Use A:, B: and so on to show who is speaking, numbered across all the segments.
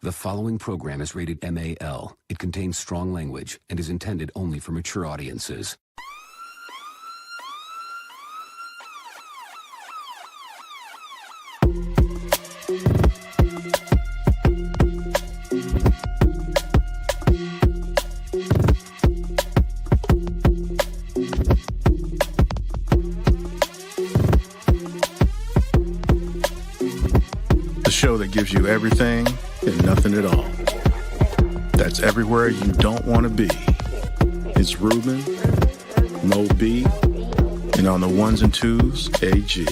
A: The following program is rated MAL. It contains strong language and is intended only for mature audiences.
B: The show that gives you everything and nothing at all. That's everywhere you don't want to be. It's Ruben, Mo B, and on the ones and twos, AG.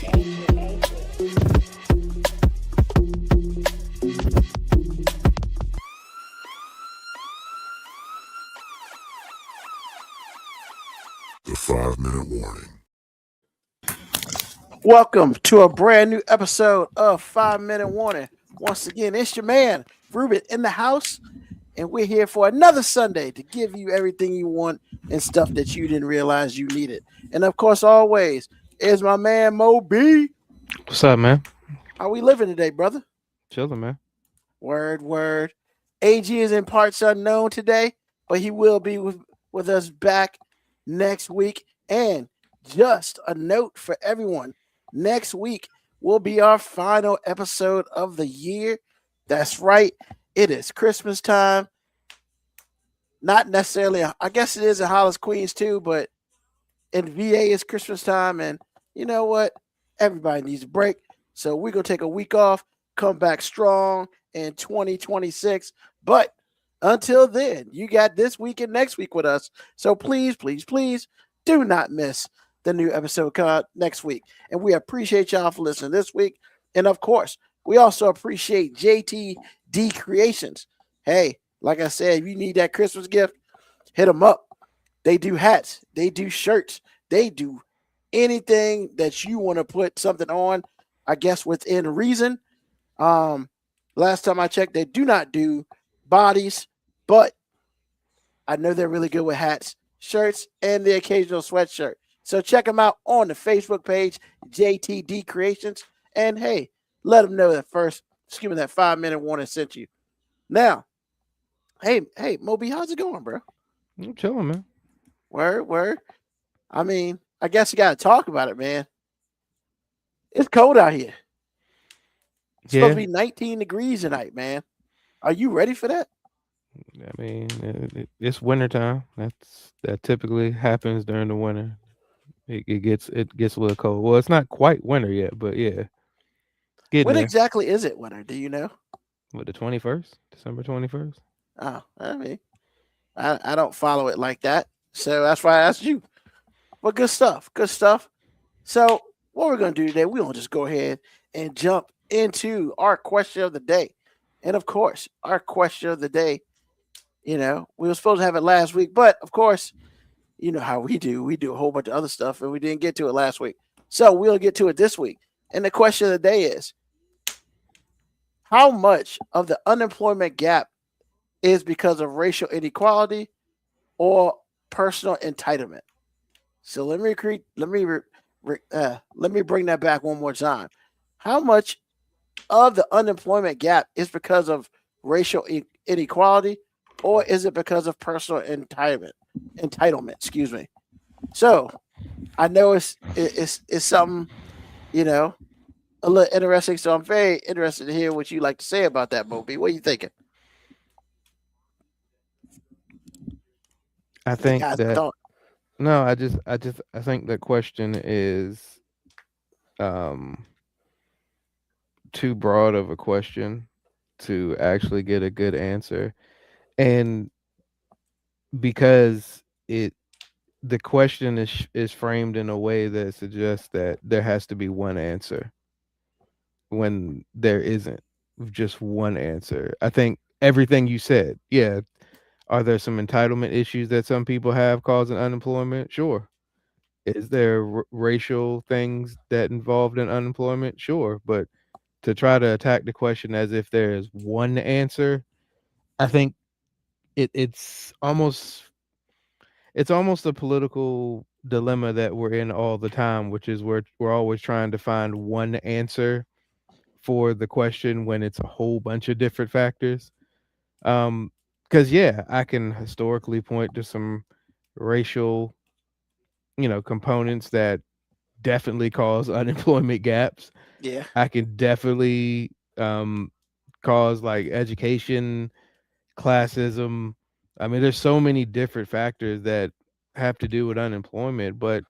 C: The 5-minute warning.
D: Welcome to a brand new episode of 5-Minute Warning. Once again, it's your man, Ruben, in the house, and we're here for another Sunday to give you everything you want and stuff that you didn't realize you needed. And of course, always, is my man, Mo B.
E: What's up, man?
D: How we living today, brother?
E: Chilling, man.
D: Word. AG is in parts unknown today, but he will be with us back next week. And just a note for everyone, next week will be our final episode of the year. That's right. It is Christmas time. Not necessarily, I guess it is in Hollis, Queens too, but in VA it's Christmas time. And you know what? Everybody needs a break. So we're going to take a week off, come back strong in 2026. But until then, you got this week and next week with us. So please do not miss the new episode next week. And we appreciate y'all for listening this week. And of course, we also appreciate JTD Creations. Hey, like I said, if you need that Christmas gift, hit them up. They do hats. They do shirts. They do anything that you want to put something on, I guess, within reason. Last time I checked, they do not do bodies, but I know they're really good with hats, shirts, and the occasional sweatshirt. So check them out on the Facebook page, JTD Creations. And hey, let them know that that 5-minute warning sent you. Now, hey, Moby, how's it going, bro?
E: I'm chilling, man.
D: Word. I mean, I guess you got to talk about it, man. It's cold out here. It's supposed to be 19 degrees tonight, man. Are you ready for that?
E: I mean, it's wintertime. That typically happens during the winter. It gets a little cold. Well, it's not quite winter yet, but yeah.
D: When exactly is it winter? Do you know?
E: What, the 21st? December 21st?
D: Oh, I mean, I don't follow it like that. So that's why I asked you. But good stuff. So what we're going to do today, we're going to just go ahead and jump into our question of the day. And of course, our question of the day, we were supposed to have it last week, but of course, you know how we do. We do a whole bunch of other stuff, and we didn't get to it last week. So we'll get to it this week. And the question of the day is, how much of the unemployment gap is because of racial inequality or personal entitlement? So let me bring that back one more time. How much of the unemployment gap is because of racial inequality, or is it because of personal entitlement? Excuse me. So I know it's something, a little interesting. So I'm very interested to hear what you like to say about that, Moby. What are you thinking?
E: I think I think the question is too broad of a question to actually get a good answer. And because the question is framed in a way that suggests that there has to be one answer when there isn't just one answer. I think everything you said, yeah. Are there some entitlement issues that some people have causing unemployment? Sure. Is there racial things that involved in unemployment? Sure. But to try to attack the question as if there is one answer, I think it's almost a political dilemma that we're in all the time, which is we're always trying to find one answer for the question when it's a whole bunch of different factors. Because yeah, I can historically point to some racial, components that definitely cause unemployment gaps.
D: Yeah.
E: I can definitely cause like education, classism. I mean, there's so many different factors that have to do with unemployment, but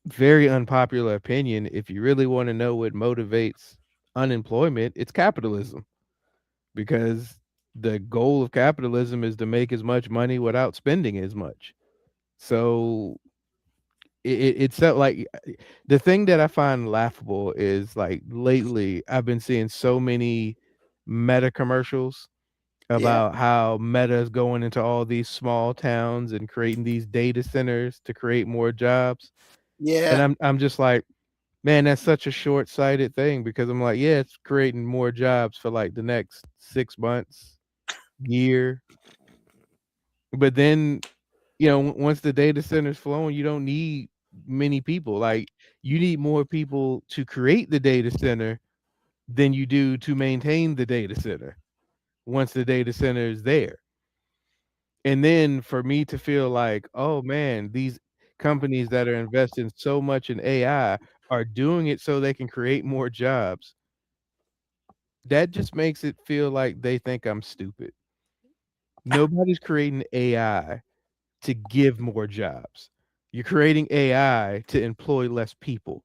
E: very unpopular opinion. If you really want to know what motivates unemployment, it's capitalism, because the goal of capitalism is to make as much money without spending as much. So it's so like the thing that I find laughable is like lately I've been seeing so many Meta commercials
D: Yeah.
E: about how Meta is going into all these small towns and creating these data centers to create more jobs. And
D: Yeah.
E: I'm just like, man, that's such a short-sighted thing, because I'm like, yeah, it's creating more jobs for like the next 6 months, year. But then, once the data center's flowing, you don't need many people. Like, you need more people to create the data center than you do to maintain the data center once the data center is there. And then for me to feel like, oh man, these companies that are investing so much in AI are doing it so they can create more jobs. That just makes it feel like they think I'm stupid. Nobody's creating AI to give more jobs. You're creating AI to employ less people.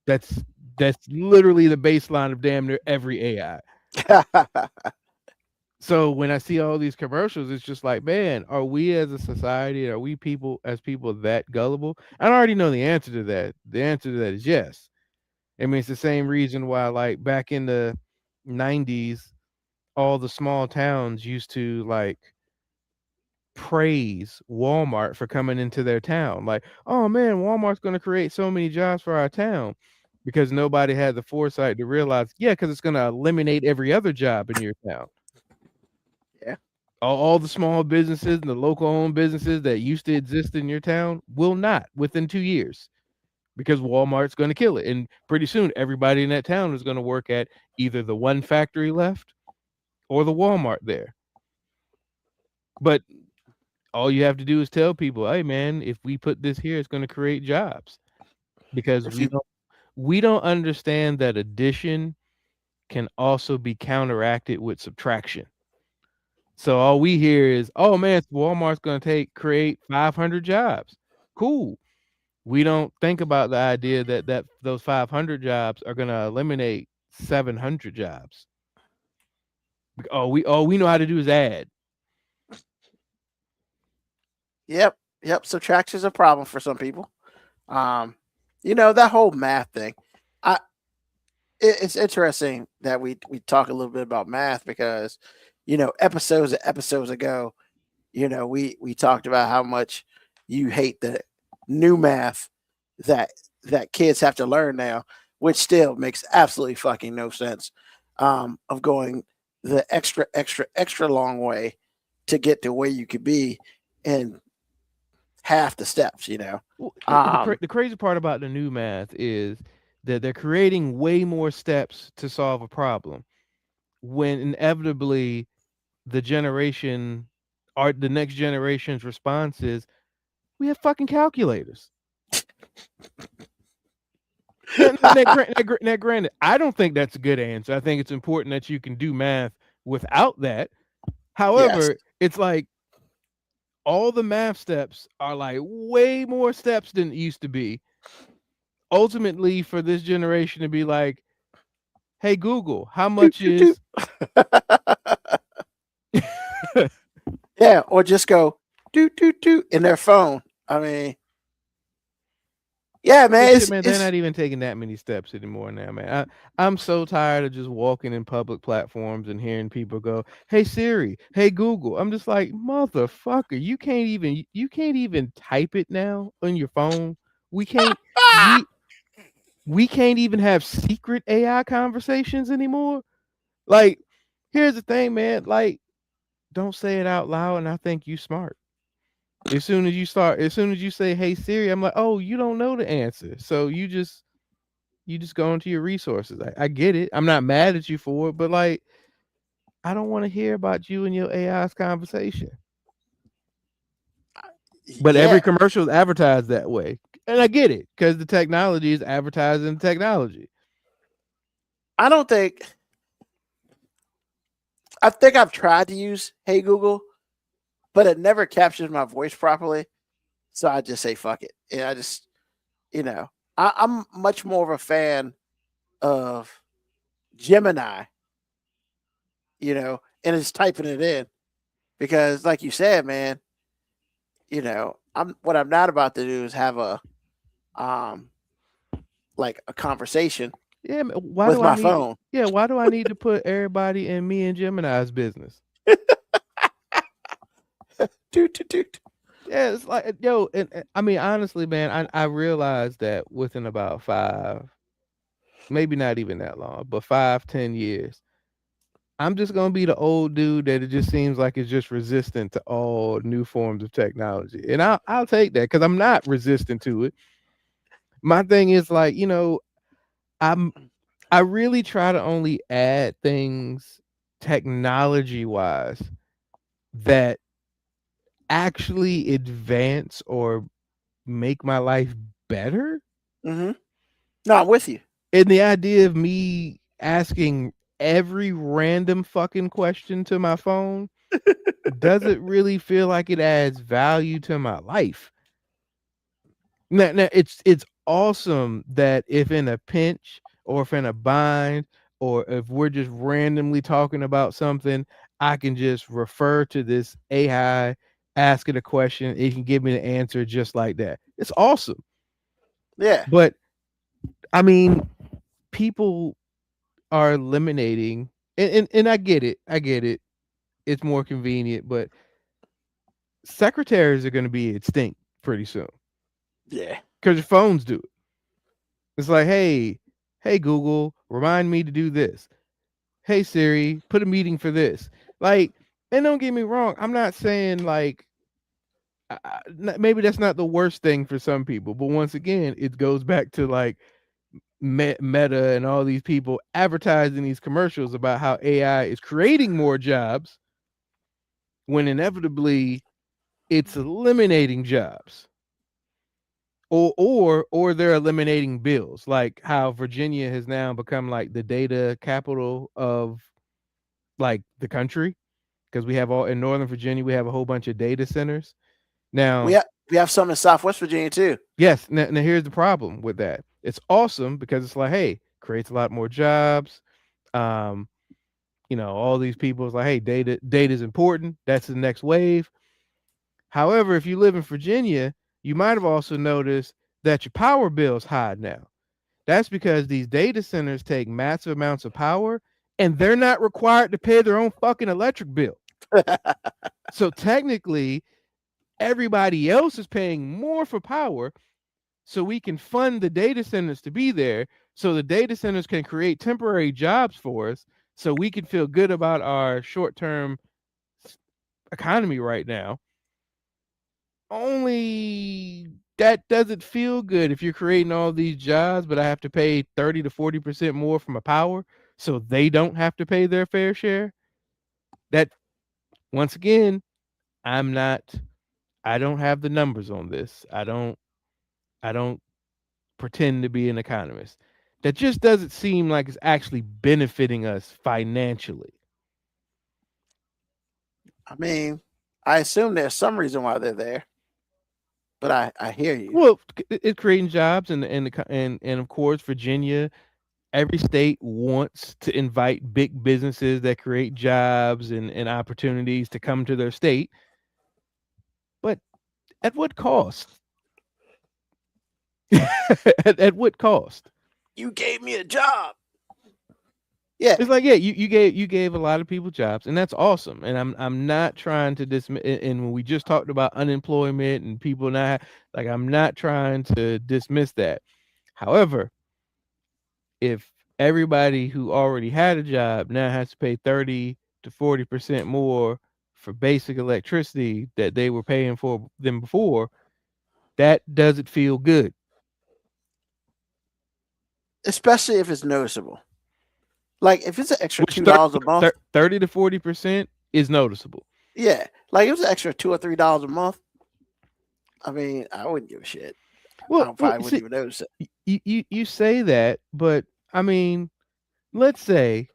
E: That's that's literally the baseline of damn near every AI. So when I see all these commercials, it's just like, man, are we as a society, are we people that gullible? I already know the answer to that. The answer to that is yes. I mean, it's the same reason why, like back in the '90s, all the small towns used to like praise Walmart for coming into their town. Like, oh man, Walmart's going to create so many jobs for our town, because nobody had the foresight to realize, yeah, because it's going to eliminate every other job in your town.
D: Yeah.
E: All the small businesses and the local owned businesses that used to exist in your town will not within 2 years, because Walmart's going to kill it. And pretty soon, everybody in that town is going to work at either the one factory left or the Walmart there. But all you have to do is tell people, hey man, if we put this here, it's going to create jobs, because
D: If
E: we
D: you
E: don't we don't understand that addition can also be counteracted with subtraction. So all we hear is, oh man, Walmart's going to create 500 jobs. Cool. We don't think about the idea that those 500 jobs are going to eliminate 700 jobs. All we know how to do is add.
D: Yep. Yep. Subtraction's a problem for some people. Um, that whole math thing. I it's interesting that we talk a little bit about math because, episodes and episodes ago, we talked about how much you hate the new math that kids have to learn now, which still makes absolutely fucking no sense. Of going the extra, extra, extra long way to get to where you could be in half the steps.
E: Well,
D: Um,
E: the crazy part about the new math is that they're creating way more steps to solve a problem, when inevitably the generation or the next generation's response is, we have fucking calculators. Now, granted, I don't think that's a good answer. I think it's important that you can do math without that.
D: yes.
E: However, it's like all the math steps are like way more steps than it used to be. Ultimately, for this generation to be like, hey, Google, how
D: Doot,
E: much
D: doot, doot.
E: is.
D: Yeah, or just go doot doot doot in their phone. I mean, yeah,
E: But
D: man,
E: shit,
D: it's
E: man, they're
D: it's
E: not even taking that many steps anymore now, man. I'm so tired of just walking in public platforms and hearing people go, "Hey Siri, hey Google." I'm just like, motherfucker, you can't even type it now on your phone. We can't we we can't even have secret AI conversations anymore. Like, here's the thing, man. Like, don't say it out loud, and I think you smart. As soon as you say, "Hey Siri," I'm like, "Oh, you don't know the answer." So you just go into your resources. I get it. I'm not mad at you for it, but like I don't want to hear about you and your AI's conversation. But
D: Yeah,
E: every commercial is advertised that way. And I get it because the technology is advertising technology.
D: I don't think. I think I've tried to use Hey Google, but it never captures my voice properly. So I just say fuck it, and I just, you know, I'm much more of a fan of Gemini, and it's typing it in because, like you said, man, I'm not about to do is have um like a conversation
E: Yeah, why
D: with
E: do I
D: my
E: need?
D: phone.
E: Yeah, why do I need to put everybody in me and Gemini's business?
D: Toot, toot, toot.
E: Yeah, it's like yo, and I mean honestly, man, I realized that within about 5, maybe not even that long, but 5, 10 years, I'm just gonna be the old dude that it just seems like is just resistant to all new forms of technology, and I'll take that because I'm not resistant to it. My thing is like I'm I really try to only add things technology wise that actually advance or make my life better.
D: Mm-hmm. No, I'm with you.
E: And the idea of me asking every random fucking question to my phone doesn't really feel like it adds value to my life. Now it's awesome that if in a pinch or if in a bind or if we're just randomly talking about something, I can just refer to this AI, ask it a question, it can give me the answer just like that. It's awesome.
D: Yeah.
E: But I mean, people are eliminating and I get it. I get it. It's more convenient, but secretaries are going to be extinct pretty soon
D: Yeah.
E: because your phones do it. It's like, hey Google, remind me to do this. Hey Siri, put a meeting for this. Like, and don't get me wrong, I'm not saying like maybe that's not the worst thing for some people, but once again, it goes back to like Meta and all these people advertising these commercials about how AI is creating more jobs when inevitably it's eliminating jobs. Or they're eliminating bills, like how Virginia has now become like the data capital of like the country because we have all in Northern Virginia we have a whole bunch of data centers.
D: We
E: Now,
D: have we have some in Southwest Virginia too.
E: yes, now here's the problem with that. It's awesome because it's like, hey, creates a lot more jobs. Um, all these people is like, hey, data is important. That's the next wave. However, if you live in Virginia, you might have also noticed that your power bill is high now. That's because these data centers take massive amounts of power and they're not required to pay their own fucking electric bill. So technically, everybody else is paying more for power so we can fund the data centers to be there so the data centers can create temporary jobs for us so we can feel good about our short-term economy right now. Only that doesn't feel good if you're creating all these jobs, but I have to pay 30 to 40% more for my power so they don't have to pay their fair share. That once again, I'm not I don't have the numbers on this. I don't pretend to be an economist. That just doesn't seem like it's actually benefiting us financially.
D: I mean, I assume there's some reason why they're there, but I hear you.
E: Well, it's creating jobs and of course Virginia, every state wants to invite big businesses that create jobs and opportunities to come to their state, but at what cost? at what cost?
D: You gave me a job. Yeah.
E: It's like, yeah, you gave a lot of people jobs, and that's awesome. And I'm not trying to dismiss. And when we just talked about unemployment and people not like, I'm not trying to dismiss that. However, if everybody who already had a job now has to pay 30 to 40% more for basic electricity that they were paying for them before, that doesn't feel good.
D: Especially if it's noticeable. Like if it's an extra
E: Which
D: $2 a month,
E: 30 to 40% is noticeable.
D: yeah. Like if it's an extra $2 or $3 a month, I mean, I wouldn't give a shit. I
E: Well,
D: probably wouldn't
E: see,
D: even notice it.
E: you say that, but I mean, let's say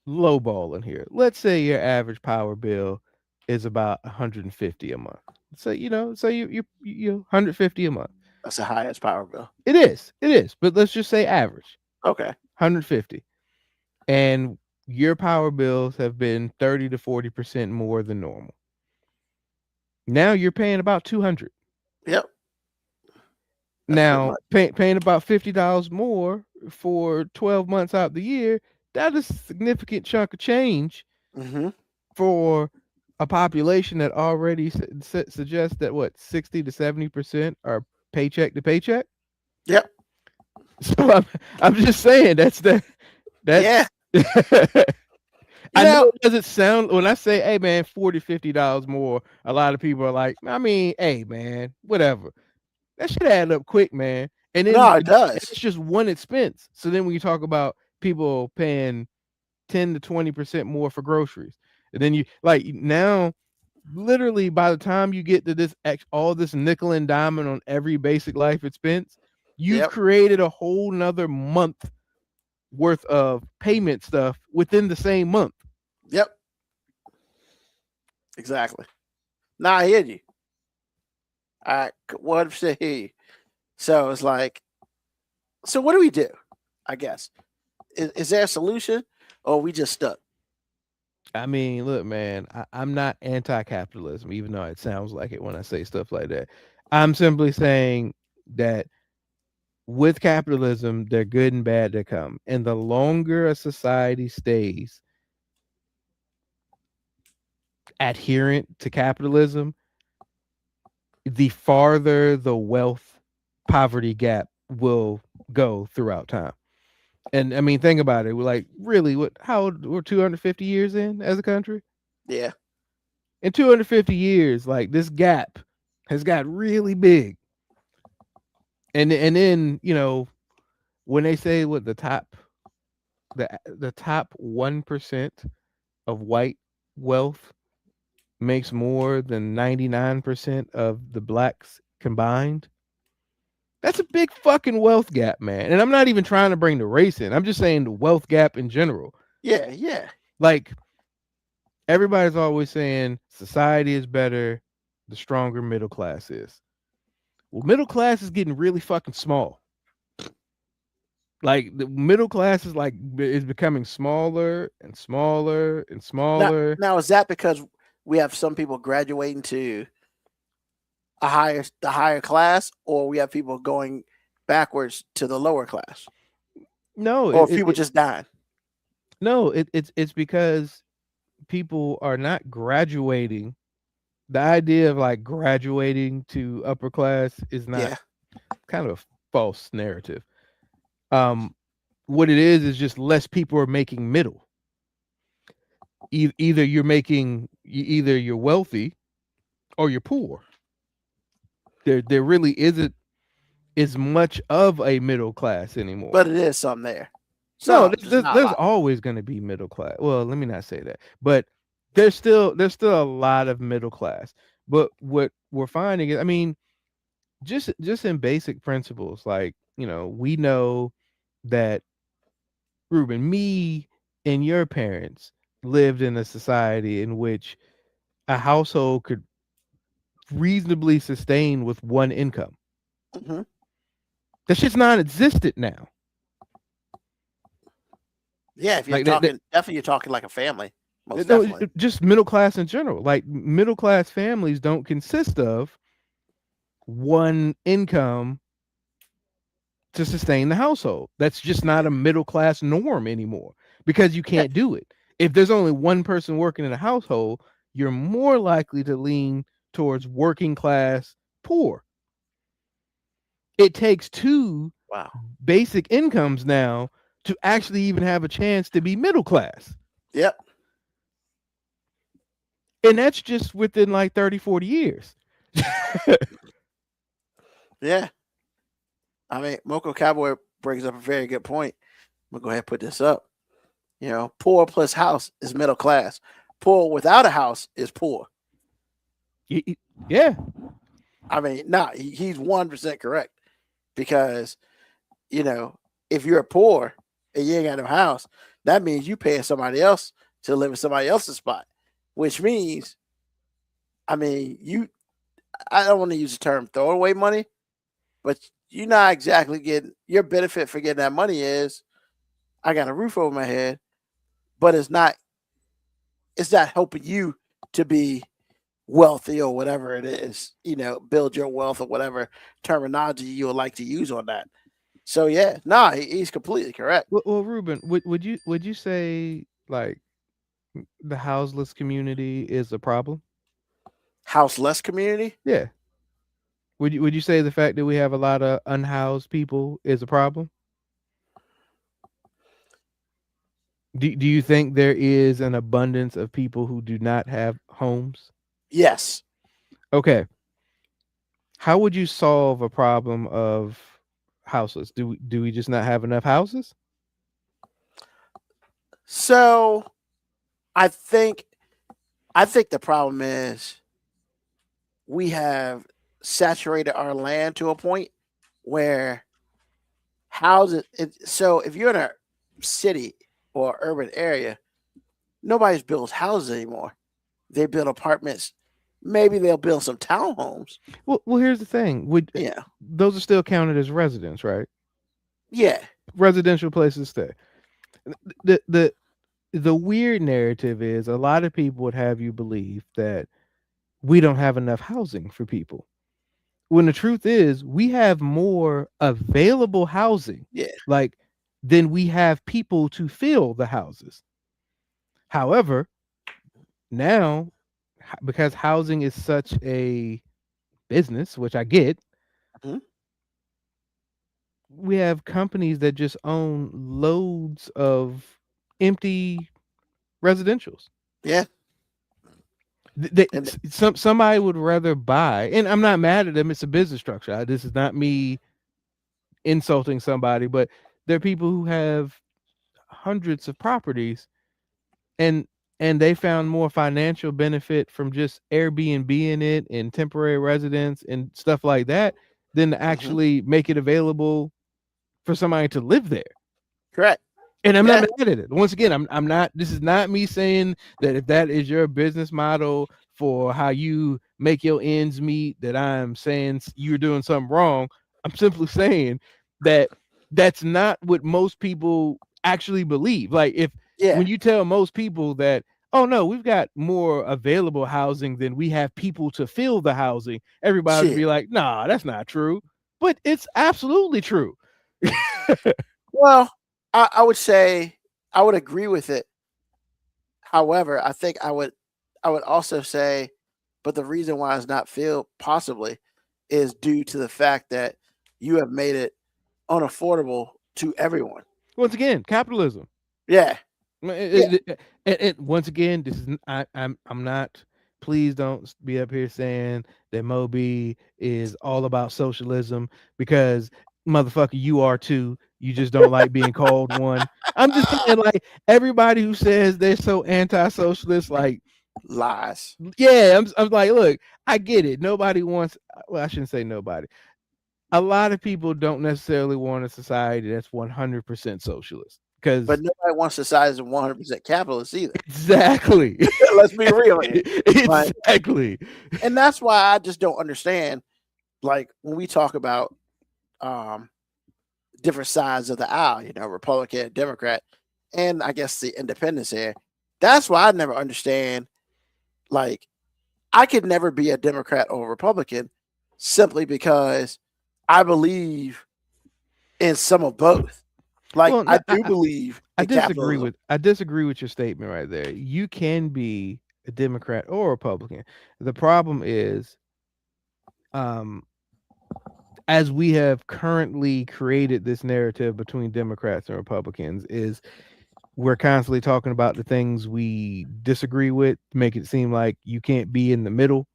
E: lowballing here. Let's say your average power bill is about 150 a month. So so you 150 a month.
D: That's the highest power bill.
E: It is. But let's just say average
D: Okay.
E: 150, and your power bills have been 30 to 40% more than normal. Now you're paying about 200.
D: Yep. That's a bit
E: Now
D: much.
E: paying about $50 more for 12 months out the year. That is a significant chunk of change
D: Mm-hmm.
E: for a population that already suggests that what 60 to 70% are paycheck to paycheck.
D: Yep.
E: So I'm just saying that's
D: Yeah. You
E: I know
D: know,
E: it doesn't sound when I say, hey man, $40-$50 more, a lot of people are like, I mean, hey man, whatever. That should add up quick, man. And then
D: no, it does.
E: it's just one expense. So then when you talk about people paying 10 to 20% more for groceries, and then you like now literally by the time you get to this all this nickel and diamond on every basic life expense, you've
D: Yep.
E: created a whole nother month worth of payment stuff within the same month.
D: Yep. Exactly. Now I hear you. I 100% hear you. So it's like, so what do we do? I guess is there a solution, or are we just stuck?
E: I mean, look, man, I'm not anti-capitalism, even though it sounds like it when I say stuff like that. I'm simply saying that with capitalism, they're good and bad that come. And the longer a society stays adherent to capitalism, the farther the wealth poverty gap will go throughout time. And I mean, think about it. We're like, really, how old, we're 250 years in as a country?
D: Yeah.
E: In 250 years, like this gap has got really big. And then, when they say what the top 1% of white wealth makes more than 99% of the blacks combined. That's a big fucking wealth gap, man. And I'm not even trying to bring the race in. I'm just saying the wealth gap in general.
D: Yeah. Yeah.
E: Like everybody's always saying society is better the stronger middle class is. Well, middle class is getting really fucking small. Like the middle class is becoming smaller and smaller and
D: Now,
E: smaller.
D: now is that because we have some people graduating to the higher class, or we have people going backwards to the lower class,
E: No,
D: or people just dying?
E: no, it's because people are not graduating. The idea of like graduating to upper class is not
D: Yeah.
E: kind of a false narrative. What it is just less people are making middle. Either either you're wealthy or you're poor. There really isn't as much of a middle class anymore.
D: But it is some there.
E: No,
D: Some, just not a
E: there's
D: lot.
E: always going to be middle class. Well, let me not say that, but there's still a lot of middle class. But what we're finding is, I mean, just in basic principles, like we know that Ruben, me, and your parents lived in a society in which a household could reasonably sustain with one income.
D: Hmm.
E: That shit's non-existent now.
D: Yeah, if you're
E: Like
D: talking, definitely you're talking like a family, most
E: no,
D: definitely.
E: just middle class in general. Like middle class families don't consist of one income to sustain the household. That's just not a middle class norm anymore because you
D: Yeah,
E: can't do it. If there's only one person working in a household, you're more likely to lean towards working class poor. It takes two
D: wow.
E: basic incomes now to actually even have a chance to be middle class.
D: Yep.
E: And that's just within like 30, 40 years.
D: Yeah. I mean, Moco Cowboy brings up a very good point. I'm gonna go ahead and put this up. Poor plus house is middle class. Poor without a house is poor.
E: Yeah.
D: I mean, he's 1% correct because if you're poor and you ain't got no house, that means you paying somebody else to live in somebody else's spot, which means, I mean, I don't want to use the term throwaway money, but you're not exactly getting your benefit for getting that money is I got a roof over my head, but it's not helping you to be wealthy or whatever it is, build your wealth or whatever terminology you would like to use on that. So yeah, he's completely correct.
E: Well, Ruben, would you say like the houseless community is a problem?
D: Houseless community?
E: Yeah. Would you say the fact that we have a lot of unhoused people is a problem? Do you think there is an abundance of people who do not have homes?
D: Yes.
E: Okay. How would you solve a problem of houseless? Do we just not have enough houses?
D: So I think the problem is we have saturated our land to a point where houses. So if you're in a city or urban area, nobody's builds houses anymore. They build apartments. Maybe they'll build some townhomes.
E: Well, here's the thing.
D: Yeah.
E: Those are still counted as residents, right?
D: Yeah.
E: Residential places to stay. The weird narrative is a lot of people would have you believe that we don't have enough housing for people. When the truth is, we have more available housing,
D: Yeah.
E: like than we have people to fill the houses. However, now because housing is such a business, which I get,
D: Mhm.
E: we have companies that just own loads of empty residentials.
D: Yeah.
E: They,
D: And
E: somebody would rather buy, and I'm not mad at them. It's a business structure. This is not me insulting somebody, but there are people who have hundreds of properties, and they found more financial benefit from just Airbnb in it and temporary residence and stuff like that than to
D: mhm.
E: actually make it available for somebody to live there.
D: Correct.
E: And I'm not
D: Yeah.
E: mad at it. Once again, I'm not. This is not me saying that if that is your business model for how you make your ends meet, that I'm saying you're doing something wrong. I'm simply saying that that's not what most people actually believe. Like if
D: Yeah.
E: when you tell most people that, oh no, we've got more available housing than we have people to fill the housing, everybody would
D: Shit.
E: be like, nah, that's not true. But it's absolutely true.
D: Well, I would say I would agree with it. However, I think I would also say, but the reason why it's not filled possibly is due to the fact that you have made it unaffordable to everyone.
E: Once again, capitalism.
D: Yeah. Yeah.
E: Once again, this is I'm not. Please don't be up here saying that Moby is all about socialism because motherfucker, you are too. You just don't like being called one. I'm just saying, like everybody who says they're so anti-socialist, like
D: Lies.
E: yeah, I'm like, look, I get it. Nobody wants. Well, I shouldn't say nobody. A lot of people don't necessarily want a society that's 100% socialist
D: But
E: because
D: nobody wants society as 100% capitalist either.
E: exactly.
D: Let's be real here. Like,
E: Exactly.
D: and that's why I just don't understand. Like when we talk about um, different sides of the aisle, Republican, Democrat, and I guess the independents here. That's why I never understand. Like, I could never be a Democrat or a Republican simply because I believe in some of both. Like,
E: Well,
D: I
E: no,
D: do believe in capitalism.
E: I disagree with your statement right there. You can be a Democrat or a Republican. The problem is, um, as we have currently created this narrative between Democrats and Republicans, is we're constantly talking about the things we disagree with to make it seem like you can't be in the middle.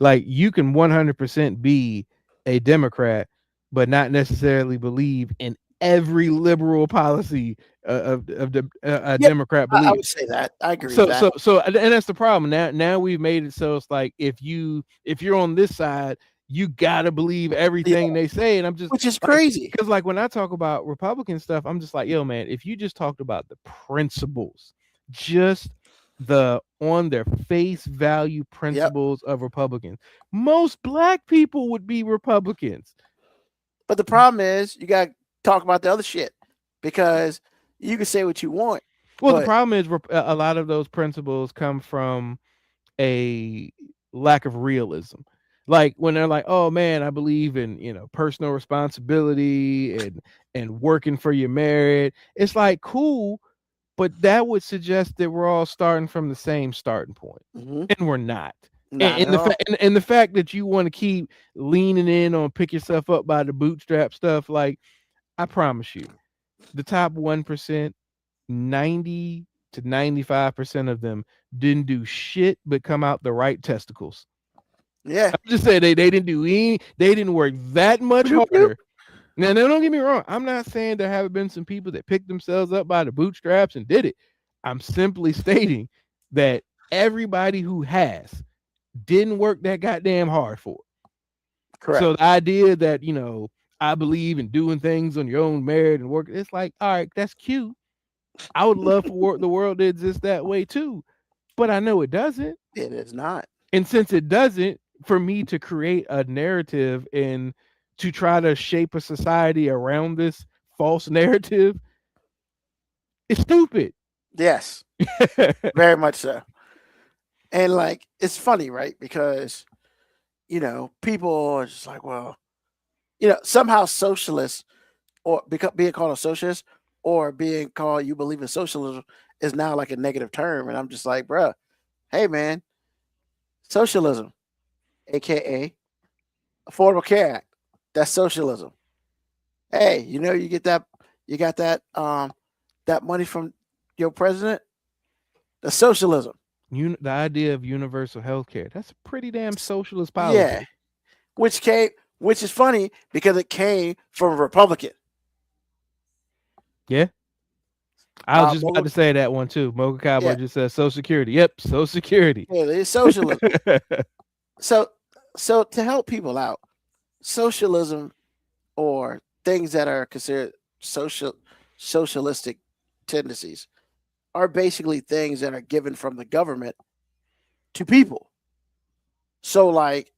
E: Like you can 100% be a Democrat, but not necessarily believe in every liberal policy of the a
D: Yeah,
E: Democrat
D: I
E: believes.
D: would say that. I agree with
E: So
D: that.
E: and that's the problem. Now we've made it so it's like if you're on this side, you gotta believe
D: Yeah,
E: everything they say. And I'm just
D: which is
E: like,
D: crazy.
E: because like when I talk about Republican stuff, I'm just like, yo, man, if you just talked about the principles, just the on their face value
D: Yep.
E: principles of Republicans, most black people would be Republicans.
D: But the problem is you got to talk about the other shit because you can say what you want,
E: Well, the
D: but
E: problem is a lot of those principles come from a lack of realism. Like when they're like, "Oh man, I believe in, personal responsibility and working for your merit." It's like, cool, but that would suggest that we're all starting from the same starting point.
D: mhm,
E: And we're not.
D: not at
E: And the
D: all.
E: fact and the fact that you want to keep leaning in on pick yourself up by the bootstrap stuff, like I promise you, the top 1%, 90 to 95% of them didn't do shit but come out the right testicles.
D: Yeah.
E: I'm just saying they didn't they didn't work that much
D: Bloop, bloop.
E: harder. Now don't get me wrong. I'm not saying there haven't been some people that picked themselves up by the bootstraps and did it. I'm simply stating that everybody who has didn't work that goddamn hard for it.
D: Correct.
E: So the idea that, I believe in doing things on your own merit and work, it's like, all right, that's cute. I would love for the world to exist that way too, but I know it doesn't.
D: It is not.
E: And since it doesn't, for me to create a narrative and to try to shape a society around this false narrative is stupid.
D: Yes, very much so. And like, it's funny, right? Because, people are just like, well, somehow socialists or being called a socialist or being called you believe in socialism is now like a negative term. And I'm just like, bruh, hey, man, socialism, AKA Affordable Care Act, that's socialism. Hey, you got that money from your president, the socialism.
E: The idea of universal health care, that's a pretty damn socialist
D: Yeah,
E: policy.
D: which came, which is funny because it came from a Republican.
E: Yeah. I was just about
D: Mo-
E: to say that one too. Mocha Cowboy
D: yeah,
E: just said Social Security. Yep, Social Security.
D: yeah, it's socialism. So, so to help people out, socialism or things that are considered socialistic tendencies are basically things that are given from the government to people. So, like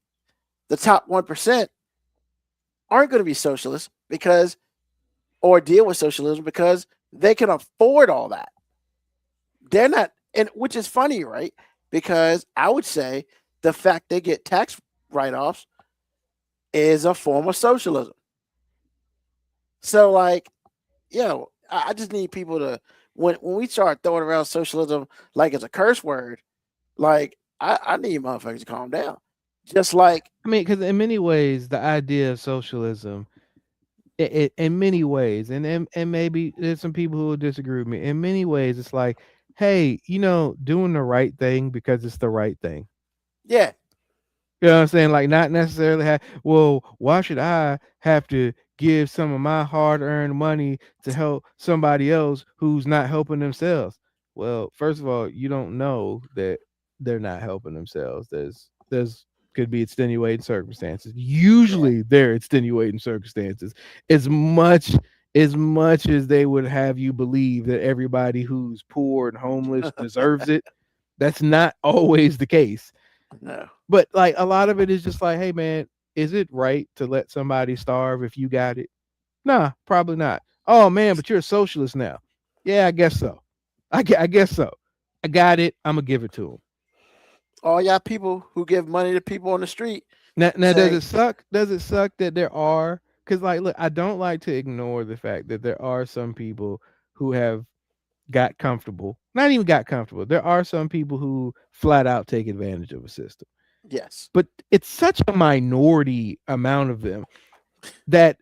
D: the top 1% aren't going to be socialists because or deal with socialism because they can afford all that. They're not, and which is funny, right? Because I would say the fact they get tax write offs is a form of socialism. So, like, I just need people to when we start throwing around socialism like it's a curse word, like I need motherfuckers to calm down. Just like
E: I mean, because in many ways, the idea of socialism, in many ways, and maybe there's some people who will disagree with me. In many ways, it's like, hey, doing the right thing because it's the right thing.
D: yeah,
E: You know what I'm saying? Like, not necessarily well, why should I have to give some of my hard-earned money to help somebody else who's not helping themselves? Well, first of all, you don't know that they're not helping themselves. There's could be extenuating circumstances.
D: yeah,
E: Usually they're extenuating circumstances as much as they would have you believe that everybody who's poor and homeless deserves it. That's not always the case.
D: no,
E: But like a lot of it is just like, hey man, is it right to let somebody starve if you got it? Nah, probably not. Oh man, but you're a socialist now. Yeah, I guess so. I guess so. I got it. I'm gonna give it to them.
D: all y'all people who give money to people on the street
E: Now, does
D: say,
E: it suck? Does it suck that there are? Because like, look, I don't like to ignore the fact that there are some people who have got comfortable. Not even got comfortable. There are some people who flat out take advantage of a system.
D: yes,
E: But it's such a minority amount of them that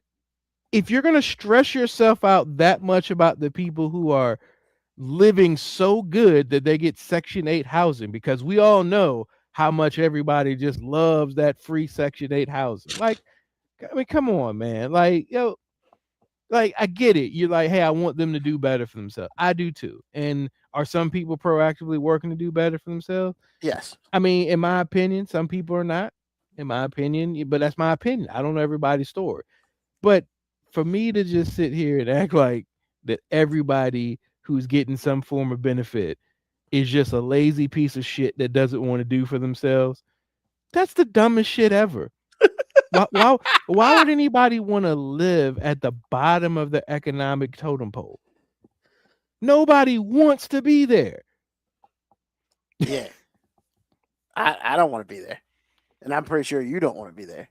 E: if you're going to stress yourself out that much about the people who are living so good that they get Section 8 housing, because we all know how much everybody just loves that free Section 8 housing. Like, I mean, come on, man. Like, Like, I get it. You're like, hey, I want them to do better for themselves. I do too. And are some people proactively working to do better for themselves?
D: Yes.
E: I mean, in my opinion, some people are not. In my opinion, but that's my opinion. I don't know everybody's story. But for me to just sit here and act like that everybody who's getting some form of benefit is just a lazy piece of shit that doesn't want to do for themselves, that's the dumbest shit ever. Why would anybody want to live at the bottom of the economic totem pole? Nobody wants to be there.
D: Yeah. I don't want to be there. And I'm pretty sure you don't want to be there.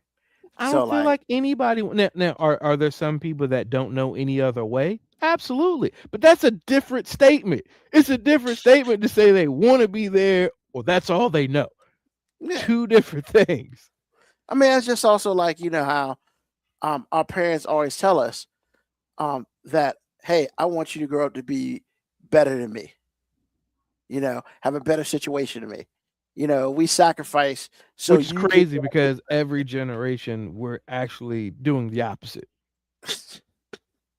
E: I
D: So
E: don't feel
D: like,
E: like anybody now are there some people that don't know any other way? Absolutely. But that's a different statement. It's a different statement to say they want to be there or that's all they know.
D: yeah.
E: Two different things.
D: I mean, it's just also like, how our parents always tell us that, hey, I want you to grow up to be better than me. Have a better situation than me. We sacrifice so
E: Which is
D: you can.
E: crazy because every generation we're actually doing the opposite.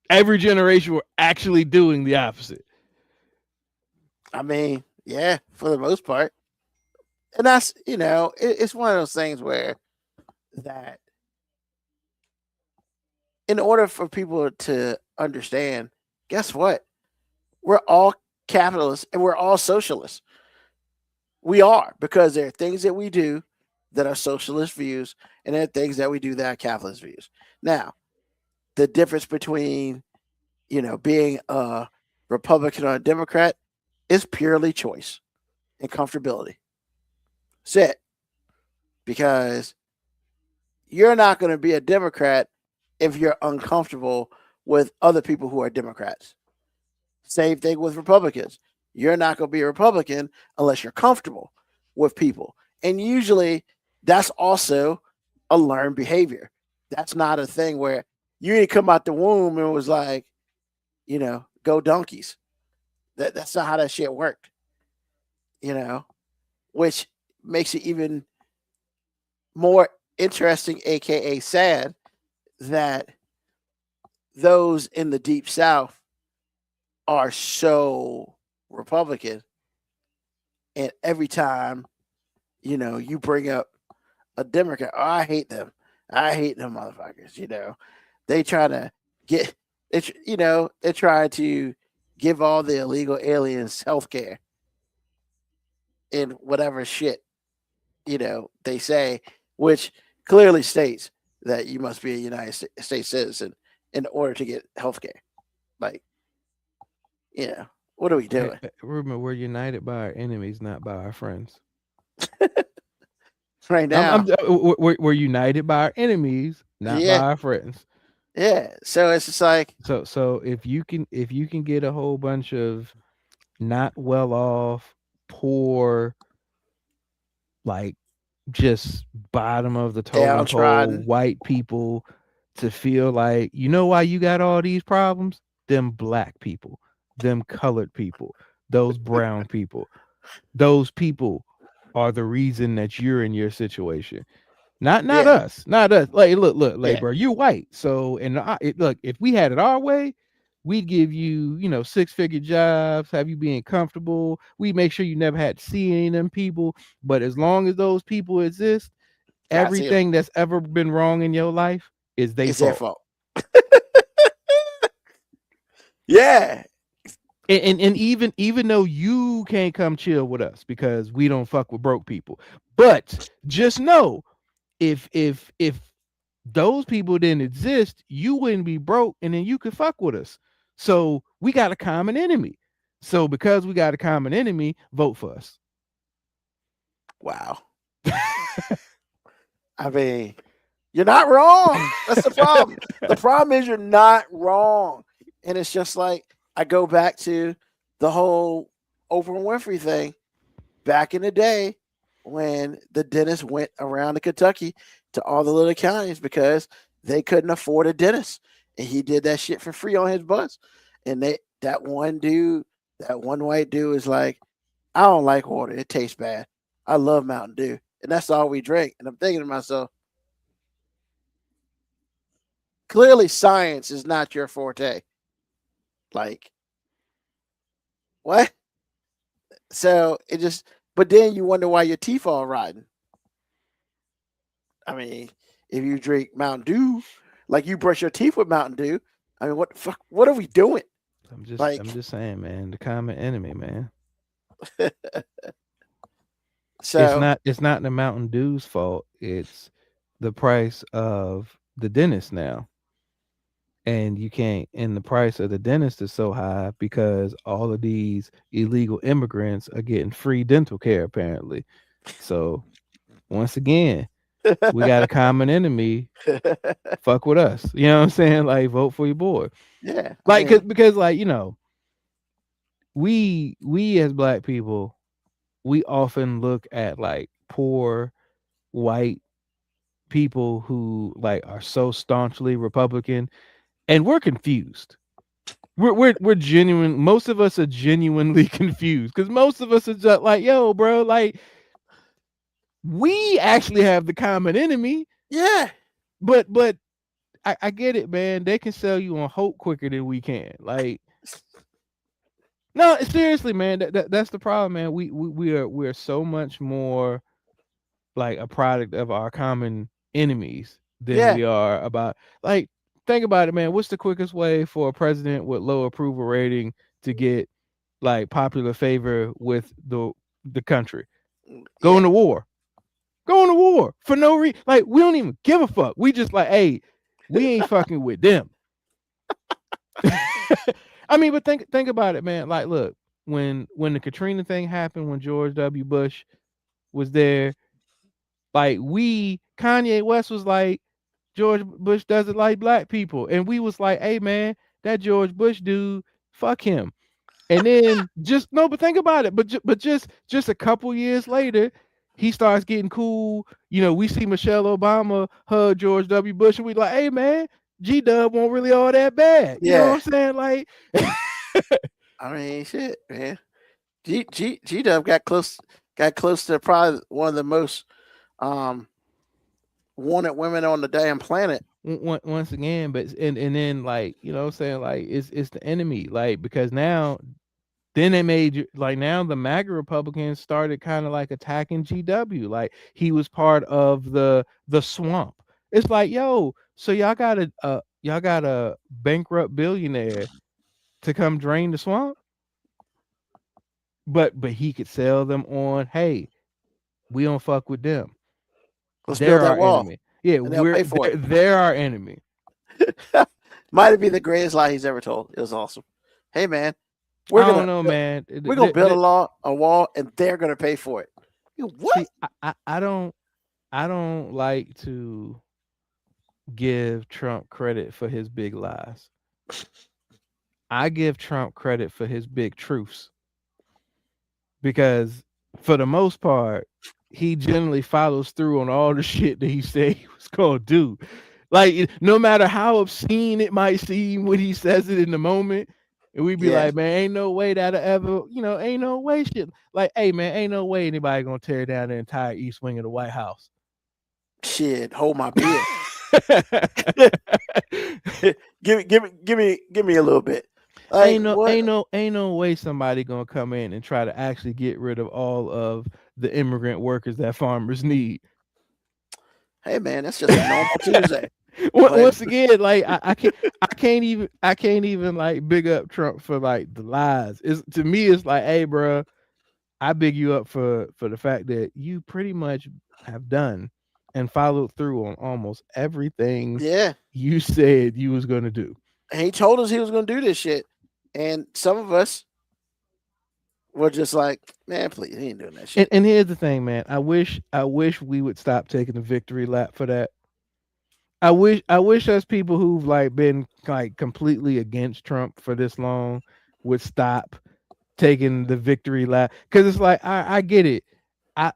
E: Every generation we're actually doing the opposite.
D: I mean, yeah, for the most part. And that's, it's one of those things where that in order for people to understand, guess what? We're all capitalists and we're all socialists. We are, because there are things that we do that are socialist views, and there are things that we do that are capitalist views. Now, the difference between, being a Republican or a Democrat is purely choice and comfortability. That's it. Because you're not going to be a Democrat if you're uncomfortable with other people who are Democrats. Same thing with Republicans. You're not going to be a Republican unless you're comfortable with people. And usually that's also a learned behavior. That's not a thing where you didn't come out the womb and was like, go donkeys. That's not how that shit worked, which makes it even more interesting, aka sad, that those in the deep South are so Republican. And every time, you bring up a Democrat, oh, I hate them. I hate them motherfuckers. They try to get, they're trying to give all the illegal aliens health care and whatever shit, they say, which clearly states that you must be a United States citizen in order to get health care. Like, what are we doing?
E: Ruben, we're united by our enemies, not by our friends.
D: Right now?
E: We're united by our enemies, not by
D: Yeah.
E: our friends.
D: Yeah. So it's just like,
E: So if you can get a whole bunch of not well off, poor, like just bottom of the totem pole
D: downtrodden.
E: white people to feel like, you know why you got all these problems? Them black people, them colored people, those brown people. Those people are the reason that you're in your situation. Not
D: Yeah.
E: us, not us. Like, look, like,
D: Yeah.
E: bro, you're white. So, and look, if we had it our way, we'd give you, 6-figure jobs, have you being comfortable. We make sure you never had to see any of them people. But as long as those people exist,
D: Gotta see them.
E: everything that's ever been wrong in your life is their
D: It's their
E: fault.
D: fault. Yeah.
E: And even though you can't come chill with us because we don't fuck with broke people, but just know if those people didn't exist, you wouldn't be broke, and then you could fuck with us. So we got a common enemy. So because we got a common enemy, vote for us.
D: Wow. I mean, you're not wrong. That's the problem. The problem is you're not wrong. And it's just like, I go back to the whole Oprah Winfrey thing back in the day when the dentist went around to Kentucky to all the little counties because they couldn't afford a dentist. And he did that shit for free on his bus. And that one white dude is like, I don't like water. It tastes bad. I love Mountain Dew. And that's all we drink. And I'm thinking to myself, clearly science is not your forte. Like what? So it just, but then you wonder why your teeth all rotten. I mean, if you drink Mountain Dew, like you brush your teeth with Mountain Dew, I mean, what the fuck? What are we doing?
E: I'm
D: Like,
E: just saying, man, the common enemy, man.
D: so
E: It's not the Mountain Dew's fault. It's the price of the dentist now. And you can't, and the price of the dentist is so high because all of these illegal immigrants are getting free dental care apparently. So once again, we got a common enemy. Fuck with us. You know what I'm saying? Like vote for your boy.
D: yeah, I
E: Like
D: mean,
E: because like, we as black people, we often look at like poor white people who like are so staunchly Republican, and we're confused. We're genuine. Most of us are genuinely confused because most of us are just like, yo, bro, like we actually have the common enemy,
D: yeah,
E: but I get it, man. They can sell you on hope quicker than we can. Like, no, seriously, man. That's the problem, man. We are so much more like a product of our common enemies than
D: yeah,
E: we are about like think about it, man. What's the quickest way for a president with low approval rating to get like popular favor with the country? Going
D: yeah.
E: to war. Going to war for no reason. Like we don't even give a fuck. We just like, hey, we ain't fucking with them. I mean, but think about it, man. Like, look, when the Katrina thing happened, when George W. Bush was there, like Kanye West was like, George Bush doesn't like black people. And we was like, hey man, that George Bush dude, fuck him. And then just no, but think about it. But just a couple years later, he starts getting cool. We see Michelle Obama hug George W. Bush, and we like, hey man, G Dub won't really all that bad. You know
D: Yeah.
E: what I'm saying? Like,
D: I mean, shit, man. G Dub got close to probably one of the most um wanted women on the damn planet.
E: once again, but and then like, you know what I'm saying? Like it's the enemy. Like, because now then they made like now the MAGA Republicans started kind of like attacking GW. Like he was part of the swamp. It's like, yo, so y'all got a bankrupt billionaire to come drain the swamp, but he could sell them on, hey, we don't fuck with them.
D: Let's build
E: They're
D: that
E: our
D: wall,
E: enemy. Yeah,
D: and they'll pay for
E: they're our enemy.
D: it. Might have been the greatest lie he's ever told. It was awesome. Hey, man, we're
E: I don't
D: gonna
E: know,
D: build,
E: man.
D: we're gonna build a wall, and they're gonna pay for it. What?
E: See, I don't like to give Trump credit for his big lies. I give Trump credit for his big truths because for the most part, he generally follows through on all the shit that he said he was gonna do. Like no matter how obscene it might seem when he says it in the moment, and we be
D: Yeah,
E: like, man, ain't no way that'll ever, ain't no way shit. Like, hey man, ain't no way anybody gonna tear down the entire east wing of the White House.
D: shit. Hold my beer. give me a little bit. Like what?
E: Ain't no way somebody gonna come in and try to actually get rid of all of the immigrant workers that farmers need.
D: Hey, man, that's just a normal Tuesday. But
E: Once again, like I can't even like big up Trump for like the lies. It's to me, it's like, hey, bro, I big you up for the fact that you pretty much have done and followed through on almost everything
D: yeah,
E: you said you was gonna do.
D: and he told us he was gonna do this shit, and some of us were just like, man, please, he ain't doing that shit.
E: And here's the thing, man. I wish we would stop taking the victory lap for that. I wish us people who've like been like completely against Trump for this long would stop taking the victory lap, because it's like I get it. I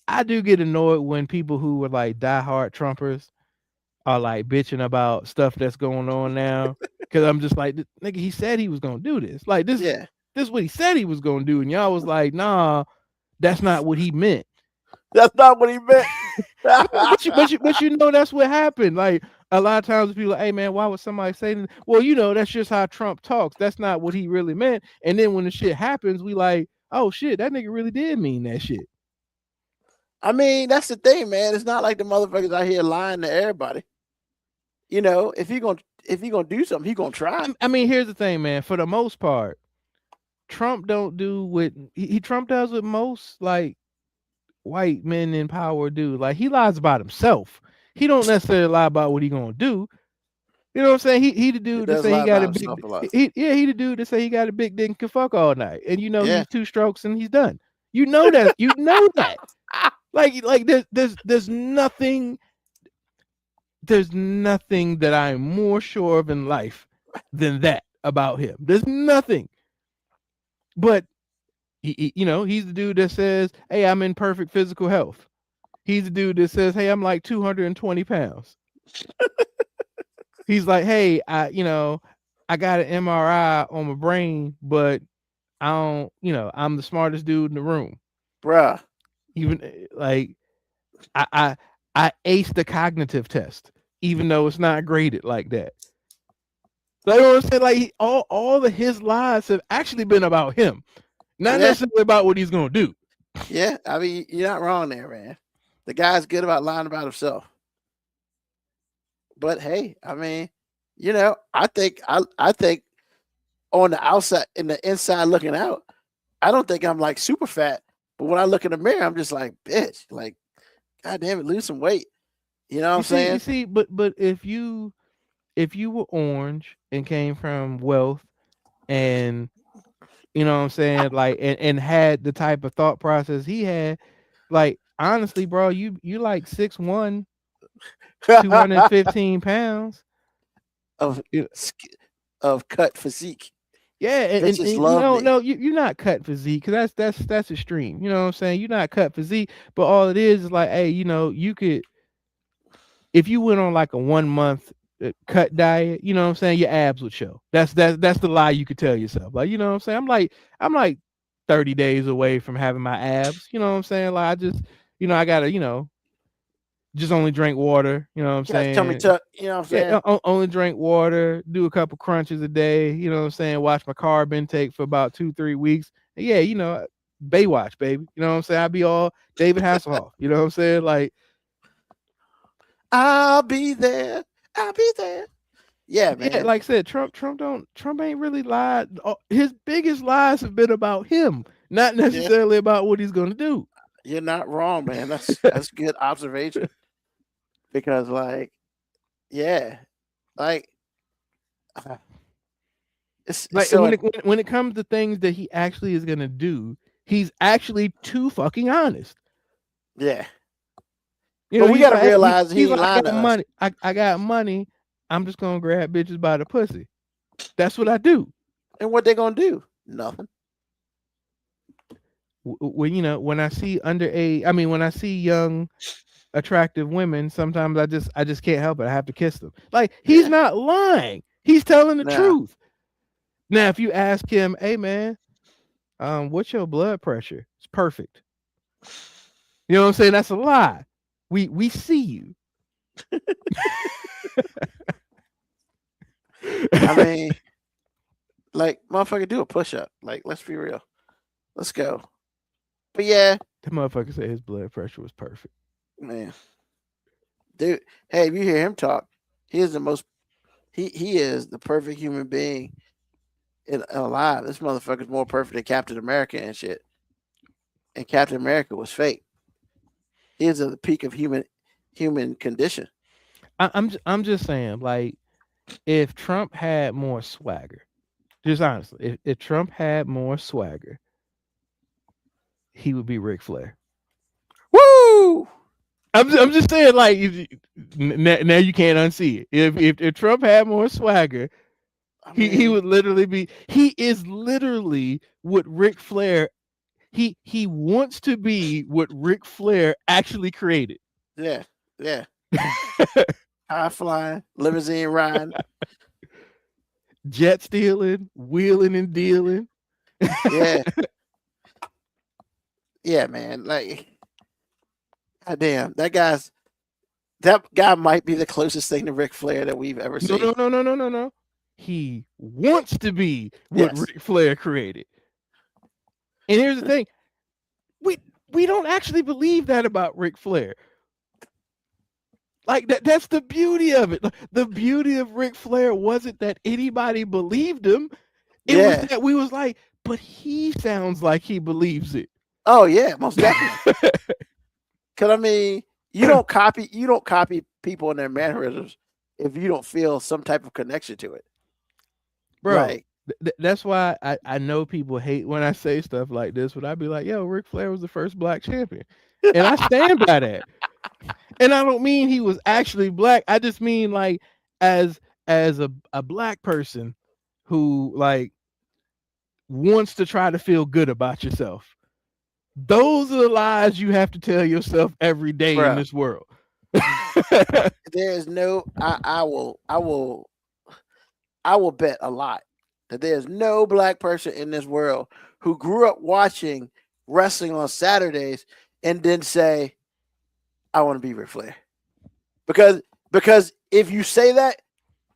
E: I do get annoyed when people who were like diehard Trumpers are like bitching about stuff that's going on now, because I'm just like, nigga, he said he was gonna do this. Like
D: Yeah,
E: this is what he said he was gonna do, and y'all was like, nah, that's not what he meant.
D: that's not what he meant.
E: But you know that's what happened. Like A lot of times people are, hey man, why would somebody say that? Well, that's just how Trump talks. That's not what he really meant. And then when the shit happens, we like, oh shit, that nigga really did mean that shit.
D: I mean, that's the thing, man. It's not like the motherfuckers out here lying to everybody. If he gonna do something, he gonna try.
E: I mean, here's the thing, man. For the most part, Trump don't do what Trump does with most like white men in power do. Like he lies about himself. He don't necessarily lie about what he gonna do. You know what I'm saying? He the
D: He
E: dude that
D: does
E: say he
D: lie
E: got
D: about
E: a big
D: himself a lot.
E: he the dude that say he got a big dick and can fuck all night. And
D: Yeah.
E: he's 2 strokes and he's done. You know that. You know that. Like there's nothing that I'm more sure of in life than that about him. There's nothing. But he's the dude that says, "Hey, I'm in perfect physical health." He's the dude that says, "Hey, I'm like 220 pounds." He's like, "Hey, I got an MRI on my brain, but I don't, I'm the smartest dude in the room."
D: Bruh.
E: Even like I aced the cognitive test, even though it's not graded like that. Like what I'm saying, like all of his lies have actually been about him, not necessarily about what he's gonna do.
D: Yeah, I mean, you're not wrong there, man. The guy's good about lying about himself. But hey, I mean, I think on the outside, in the inside looking out, I don't think I'm like super fat. But when I look in the mirror, I'm just like, bitch, like, god damn it, lose some weight. You know what I'm saying?
E: You see, but if you were orange and came from wealth and you know what I'm saying, like and had the type of thought process he had, like honestly, bro, you like 6'1", 215 pounds
D: of of cut physique.
E: Yeah, and
D: Bitches love me.
E: no, you're not cut physique because that's extreme. You know what I'm saying? You're not cut physique, but all it is like, hey, you could if you went on like a 1 month cut diet, you know what I'm saying, your abs would show. That's the lie you could tell yourself. Like, you know what I'm saying? I'm like 30 days away from having my abs. You know what I'm saying? Like I just, I gotta, just only drink water. You know what I'm saying?
D: Tummy tuck. You know what I'm saying?
E: Yeah, only drink water, do a couple crunches a day, you know what I'm saying? Watch my carb intake for about 2-3 weeks. And yeah, Baywatch, baby. You know what I'm saying? I'll be all David Hasselhoff. You know what I'm saying? Like,
D: I'll be there. I'll be there. Yeah, man.
E: Yeah, like I said, Trump ain't really lied. His biggest lies have been about him, not necessarily about what he's gonna do.
D: You're not wrong, man. That's good observation. Because like, yeah, like it's
E: like
D: so
E: when it comes to things that he actually is gonna do, he's actually too fucking honest.
D: Yeah.
E: But
D: we gotta realize he's
E: like,
D: lying to us.
E: Money. I got money. I'm just gonna grab bitches by the pussy. That's what I do.
D: And what they gonna do? Nothing.
E: When I see when I see young, attractive women, sometimes I just can't help it. I have to kiss them. Like he's not lying. He's telling the truth. Now, if you ask him, hey man, what's your blood pressure? It's perfect. You know what I'm saying? That's a lie. We see you.
D: I mean, like, motherfucker, do a push up. Like, let's be real. Let's go. But yeah,
E: the motherfucker said his blood pressure was perfect.
D: Man, dude, hey, if you hear him talk, he is the most. He is the perfect human being alive. This motherfucker's more perfect than Captain America and shit. And Captain America was fake. He is at the peak of human condition.
E: I'm just saying, like, if Trump had more swagger, just honestly, if Trump had more swagger, he would be Ric Flair.
D: Woo!
E: I'm just saying, like, now you can't unsee it. If Trump had more swagger, he would literally be. He is literally what Ric Flair. He wants to be what Ric Flair actually created.
D: Yeah. High flying, limousine riding,
E: jet stealing, wheeling and dealing.
D: Yeah. Yeah, man. Like, goddamn, that guy's That guy might be the closest thing to Ric Flair that we've ever
E: No,
D: seen.
E: no, no, no, no, no, no. He wants to be what
D: Yes.
E: Ric Flair created. And here's the thing: we don't actually believe that about Ric Flair. Like that's the beauty of it. The beauty of Ric Flair wasn't that anybody believed him. It was that we was like, but he sounds like he believes it.
D: Oh yeah, most definitely. Because I mean, you don't copy people and their mannerisms if you don't feel some type of connection to it,
E: bro.
D: Like,
E: that's why I know people hate when I say stuff like this, but I'd be like, yo, Ric Flair was the first black champion, and I stand by that. And I don't mean he was actually black. I just mean like as a black person who like wants to try to feel good about yourself. Those are the lies you have to tell yourself every day in this world.
D: There is no I will bet a lot that there's no black person in this world who grew up watching wrestling on Saturdays and then say, I want to be Ric Flair. Because if you say that,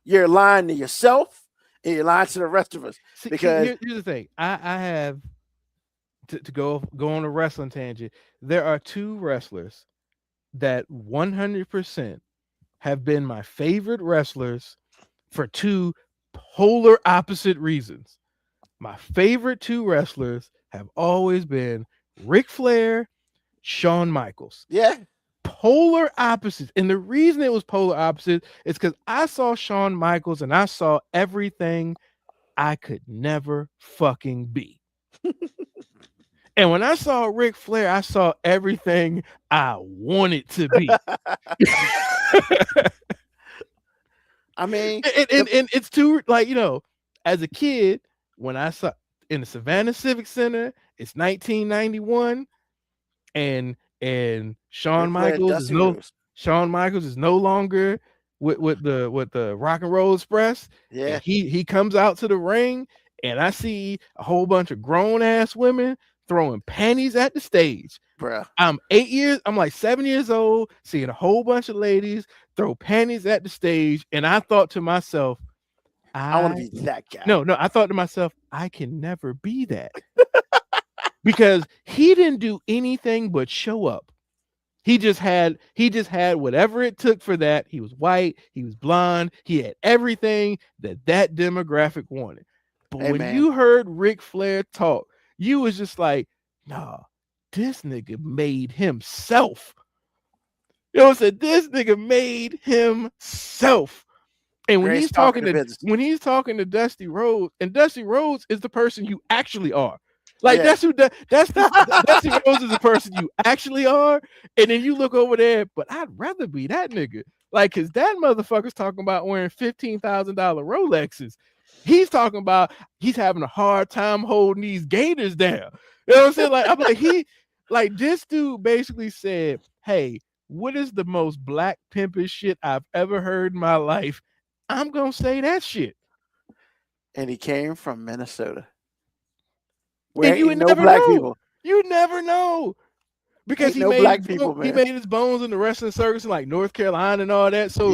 D: you're lying to yourself and you're lying to the rest of us. Because
E: here's the thing. I have to go on a wrestling tangent. There are two wrestlers that 100% have been my favorite wrestlers for two polar opposite reasons. My favorite two wrestlers have always been Ric Flair, Shawn Michaels.
D: Yeah.
E: Polar opposites. And the reason it was polar opposite is because I saw Shawn Michaels and I saw everything I could never fucking be. And when I saw Ric Flair, I saw everything I wanted to be.
D: I mean,
E: and it's too, like, you know, as a kid, when I saw in the Savannah Civic Center, it's 1991, and Shawn Michaels is no longer with the Rock and Roll Express.
D: Yeah.
E: And he comes out to the ring, and I see a whole bunch of grown ass women throwing panties at the stage.
D: Bruh.
E: I'm like 7 years old, seeing a whole bunch of ladies throw panties at the stage, and I thought to myself,
D: I want to be that guy.
E: No, I thought to myself, I can never be that. Because he didn't do anything but show up. He just had whatever it took for that. He was white, he was blonde, he had everything that demographic wanted. But when you heard Ric Flair talk, you was just like, nah, this nigga made himself. You know what I'm saying? This nigga made himself. And when he's talking to Dusty Rhodes, and Dusty Rhodes is the person you actually are. Like, Dusty Rhodes is the person you actually are. And then you look over there, but I'd rather be that nigga. Like, cause that motherfucker's talking about wearing $15,000 Rolexes. He's talking about he's having a hard time holding these gators down. You know what I'm saying? Like, I'm like, this dude basically said, hey, what is the most black pimpish shit I've ever heard in my life? I'm gonna say that shit.
D: And he came from Minnesota.
E: And you would never know. People. You never know. Because he made his bones in the wrestling circus in like North Carolina and all that. So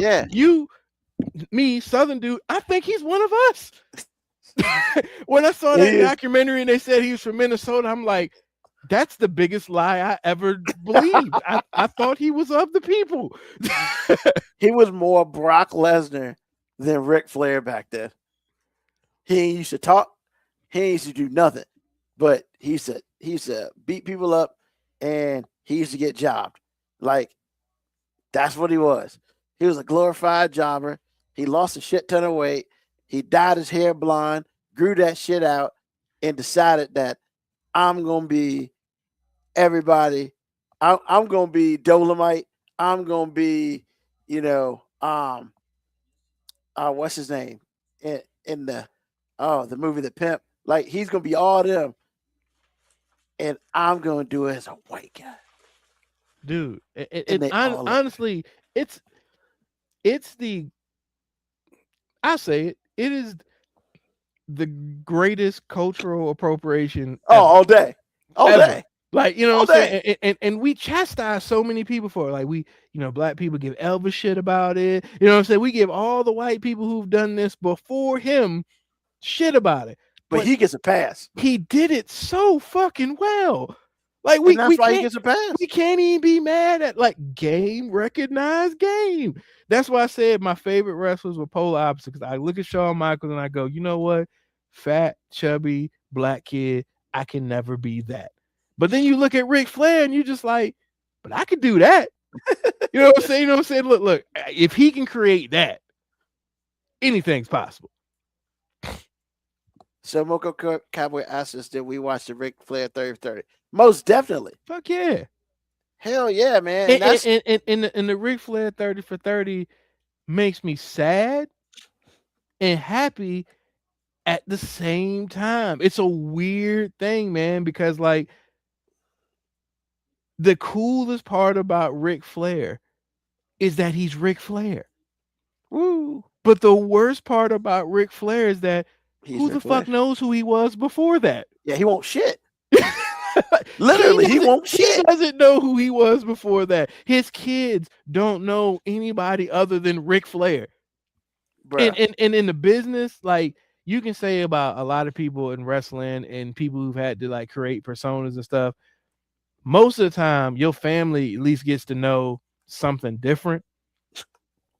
E: me, Southern dude, I think he's one of us. When I saw that documentary and they said he was from Minnesota, I'm like, that's the biggest lie I ever believed. I thought he was of the people.
D: He was more Brock Lesnar than Ric Flair back then. He ain't used to talk. He ain't used to do nothing. But he used to beat people up, and he used to get jobbed. Like, that's what he was. He was a glorified jobber. He lost a shit ton of weight. He dyed his hair blonde, grew that shit out, and decided that I'm going to be everybody. I'm going to be Dolomite. I'm going to be, what's his name? In the movie The Pimp. Like, he's going to be all them. And I'm going to do it as a white guy.
E: Dude, honestly, it is the greatest cultural appropriation
D: ever. All day.
E: Like, you know
D: All
E: what I'm saying?
D: day.
E: And we chastise so many people for it. Like, we, black people give Elvis shit about it. You know what I'm saying? We give all the white people who've done this before him shit about it.
D: But
E: But
D: he gets a pass.
E: he did it so fucking well. Like,
D: And
E: we
D: that's
E: we
D: why he
E: can't
D: gets a pass.
E: we can't even be mad at, like, game, recognized game. That's why I said my favorite wrestlers were polar opposites. Because I look at Shawn Michaels and I go, you know what? Fat, chubby, black kid, I can never be that. But then you look at Ric Flair and you just like, but I could do that. You know what I'm saying? You know what I'm saying? Look, if he can create that, anything's possible.
D: So Moco Cowboy asked us, did we watch the Ric Flair 30 for 30? Most definitely.
E: Fuck yeah.
D: Hell yeah, man. And that's
E: And the Ric Flair 30 for 30 makes me sad and happy at the same time. It's a weird thing, man, because, like, the coolest part about Ric Flair is that he's Ric Flair.
D: woo.
E: But the worst part about Ric Flair is that
D: He's
E: who
D: Ric
E: the
D: Flair.
E: fuck knows who he was before that?
D: Yeah, he won't shit. Literally, he won't
E: He
D: shit.
E: doesn't know who he was before that. His kids don't know anybody other than Ric Flair.
D: Bruh.
E: And in the business, like, you can say about a lot of people in wrestling and people who've had to, like, create personas and stuff. Most of the time, your family at least gets to know something different.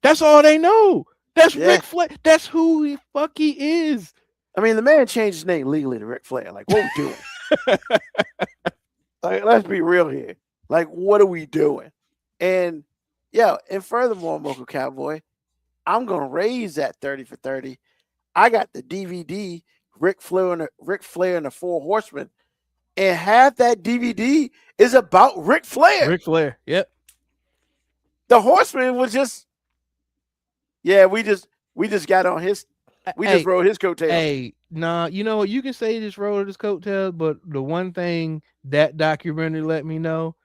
E: That's all they know. That's
D: Yeah.
E: Ric Flair. That's who the fuck he is.
D: I mean, the man changed his name legally to Ric Flair. Like, what are we doing? Like, let's be real here. Like, what are we doing? And yeah, and furthermore, Moco Cowboy, I'm gonna raise that 30 for 30. I got the DVD, Ric Flair and the Four Horsemen, and half that DVD is about Ric Flair.
E: Ric Flair. Yep.
D: The Horseman was just, yeah, we just got on his, we just rode his coattails.
E: Hey, nah, you know what? You can say just rode his coattails, but the one thing that documentary let me know,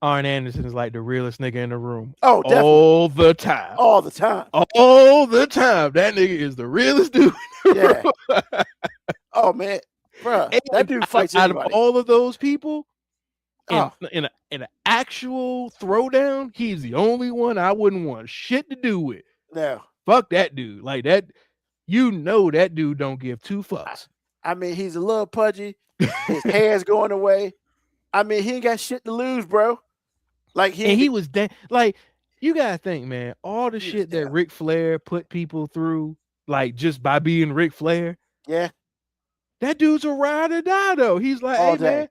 E: Arn Anderson is like the realest nigga in the room.
D: Oh, definitely.
E: All the time.
D: All the time.
E: All the time. That nigga is the realest dude.
D: Yeah. Oh man, bro, that dude fights
E: out
D: anybody.
E: of all of those people.
D: Oh.
E: In an actual throwdown, he's the only one I wouldn't want shit to do with.
D: No.
E: Fuck that dude. Like that, that dude don't give two fucks.
D: I mean, he's a little pudgy. His hair's going away. I mean, he ain't got shit to lose, bro. Like
E: he was like, you gotta think, man, all the shit that Ric Flair put people through, like, just by being Ric Flair.
D: Yeah.
E: That dude's a ride or die though. He's like,
D: all
E: hey
D: day.
E: man.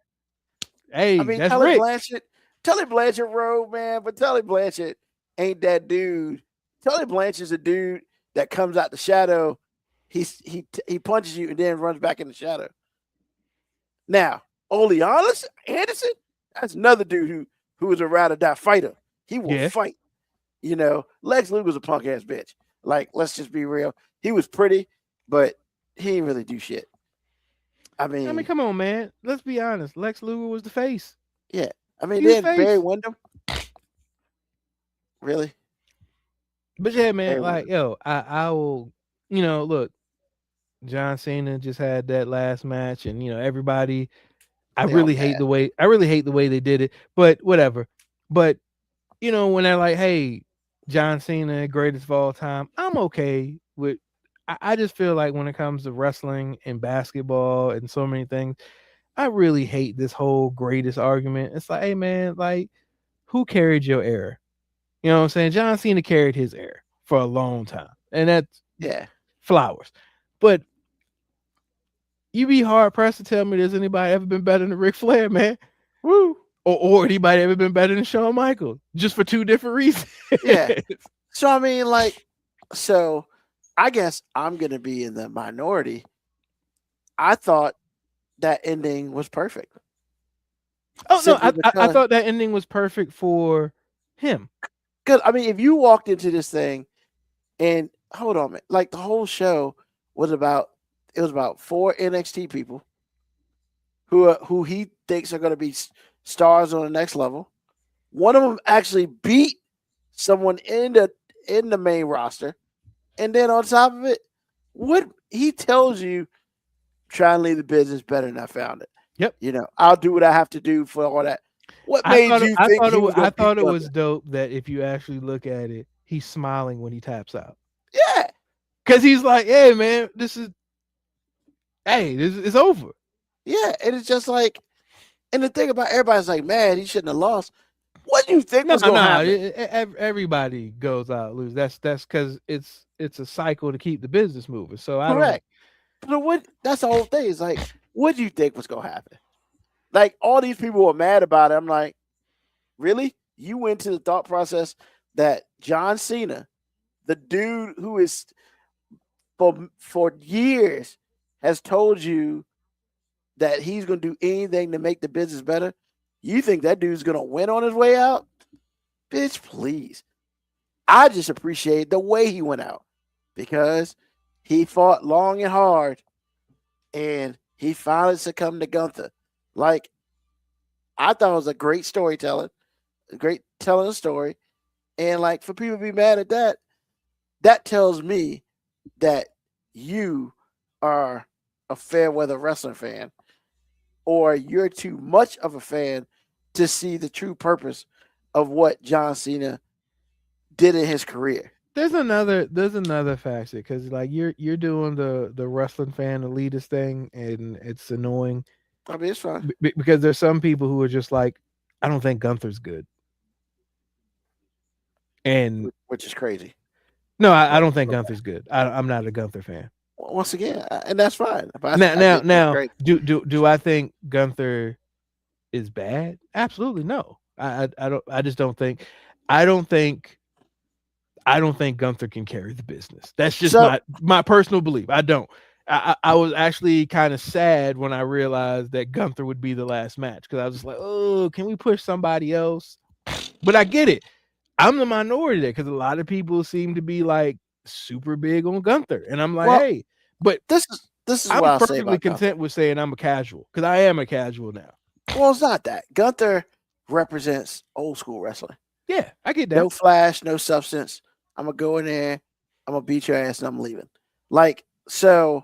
E: Hey,
D: I mean,
E: that's
D: Tully
E: Rick.
D: Blanchard rode, man, but Tully Blanchard ain't that dude. Tully Blanchard's a dude that comes out the shadow. He punches you and then runs back in the shadow. Now, Oleanis Anderson, that's another dude who was a ride or die fighter. He will fight. You know, Lex Luger's a punk ass bitch. Like, let's just be real. He was pretty, but he didn't really do shit. I mean,
E: come on, man. Let's be honest. Lex Luger was the face.
D: Yeah. I mean, then Barry Windham. Really?
E: But yeah, man, like, yo, I will, look, John Cena just had that last match, and everybody, I really hate the way they did it, but whatever. But when they're like, hey, John Cena, greatest of all time, I'm okay with. I just feel like when it comes to wrestling and basketball and so many things, I really hate this whole greatest argument. It's like, hey man, like, who carried your era? You know what I'm saying? John Cena carried his era for a long time, and that's flowers. But you be hard pressed to tell me there's anybody ever been better than Ric Flair, man.
D: Woo.
E: Or anybody ever been better than Shawn Michaels, just for two different reasons.
D: Yeah. So I mean, like, I guess I'm gonna be in the minority. I thought that ending was perfect.
E: Oh no, I thought that ending was perfect for him.
D: Because I mean, if you walked into this thing and hold on, man, like the whole show was about 4 NXT people who he thinks are going to be stars on the next level. One of them actually beat someone in the main roster, and then on top of it, what he tells you, try and leave the business better than I found it.
E: Yep.
D: I'll do what I have to do for all that. What
E: I
D: made
E: thought
D: you think he was
E: I
D: gonna beat
E: thought it was
D: Gunther?
E: dope that if you actually look at it, he's smiling when he taps out.
D: Yeah,
E: Cause he's like, hey man, this is over.
D: yeah. And it's just like, and the thing about everybody's like, man, he shouldn't have lost. What do you think
E: No,
D: was gonna
E: no,
D: happen?
E: everybody goes out lose. That's because it's a cycle to keep the business moving. So I don't.
D: Correct. But what? That's the whole thing. It's like, what do you think was gonna happen? Like all these people were mad about it. I'm like, really? You went to the thought process that John Cena, the dude who is for years has told you that he's going to do anything to make the business better. You think that dude's going to win on his way out? Bitch, please. I just appreciate the way he went out because he fought long and hard and he finally succumbed to Gunther. Like, I thought it was a great storytelling, a great telling a story. And like for people to be mad at that, that tells me that you are a fair weather wrestling fan or you're too much of a fan to see the true purpose of what John Cena did in his career.
E: There's another facet because like you're doing the wrestling fan elitist thing and it's annoying
D: I mean, it's fine,
E: because there's some people who are just like, I don't think Gunther's good, and
D: which is crazy.
E: no, I don't think Gunther's good. I'm not a Gunther fan.
D: Once again, and that's fine. But
E: Now,
D: I
E: now,
D: think it's
E: now,
D: great.
E: do I think Gunther is bad? Absolutely no. I don't. I just don't think. I don't think. I don't think Gunther can carry the business. That's just
D: So,
E: my personal belief. I don't. I was actually kind of sad when I realized that Gunther would be the last match because I was just like, oh, can we push somebody else? But I get it. I'm the minority there because a lot of people seem to be like super big on Gunther, and I'm like,
D: well,
E: hey, but
D: this is
E: I'm
D: what I'll say
E: perfectly
D: about Gunther.
E: content with saying I'm a casual because I am a casual now.
D: Well, it's not that. Gunther represents old school wrestling.
E: Yeah, I get that.
D: No flash, no substance. I'm gonna go in there, I'm gonna beat your ass, and I'm leaving. Like, so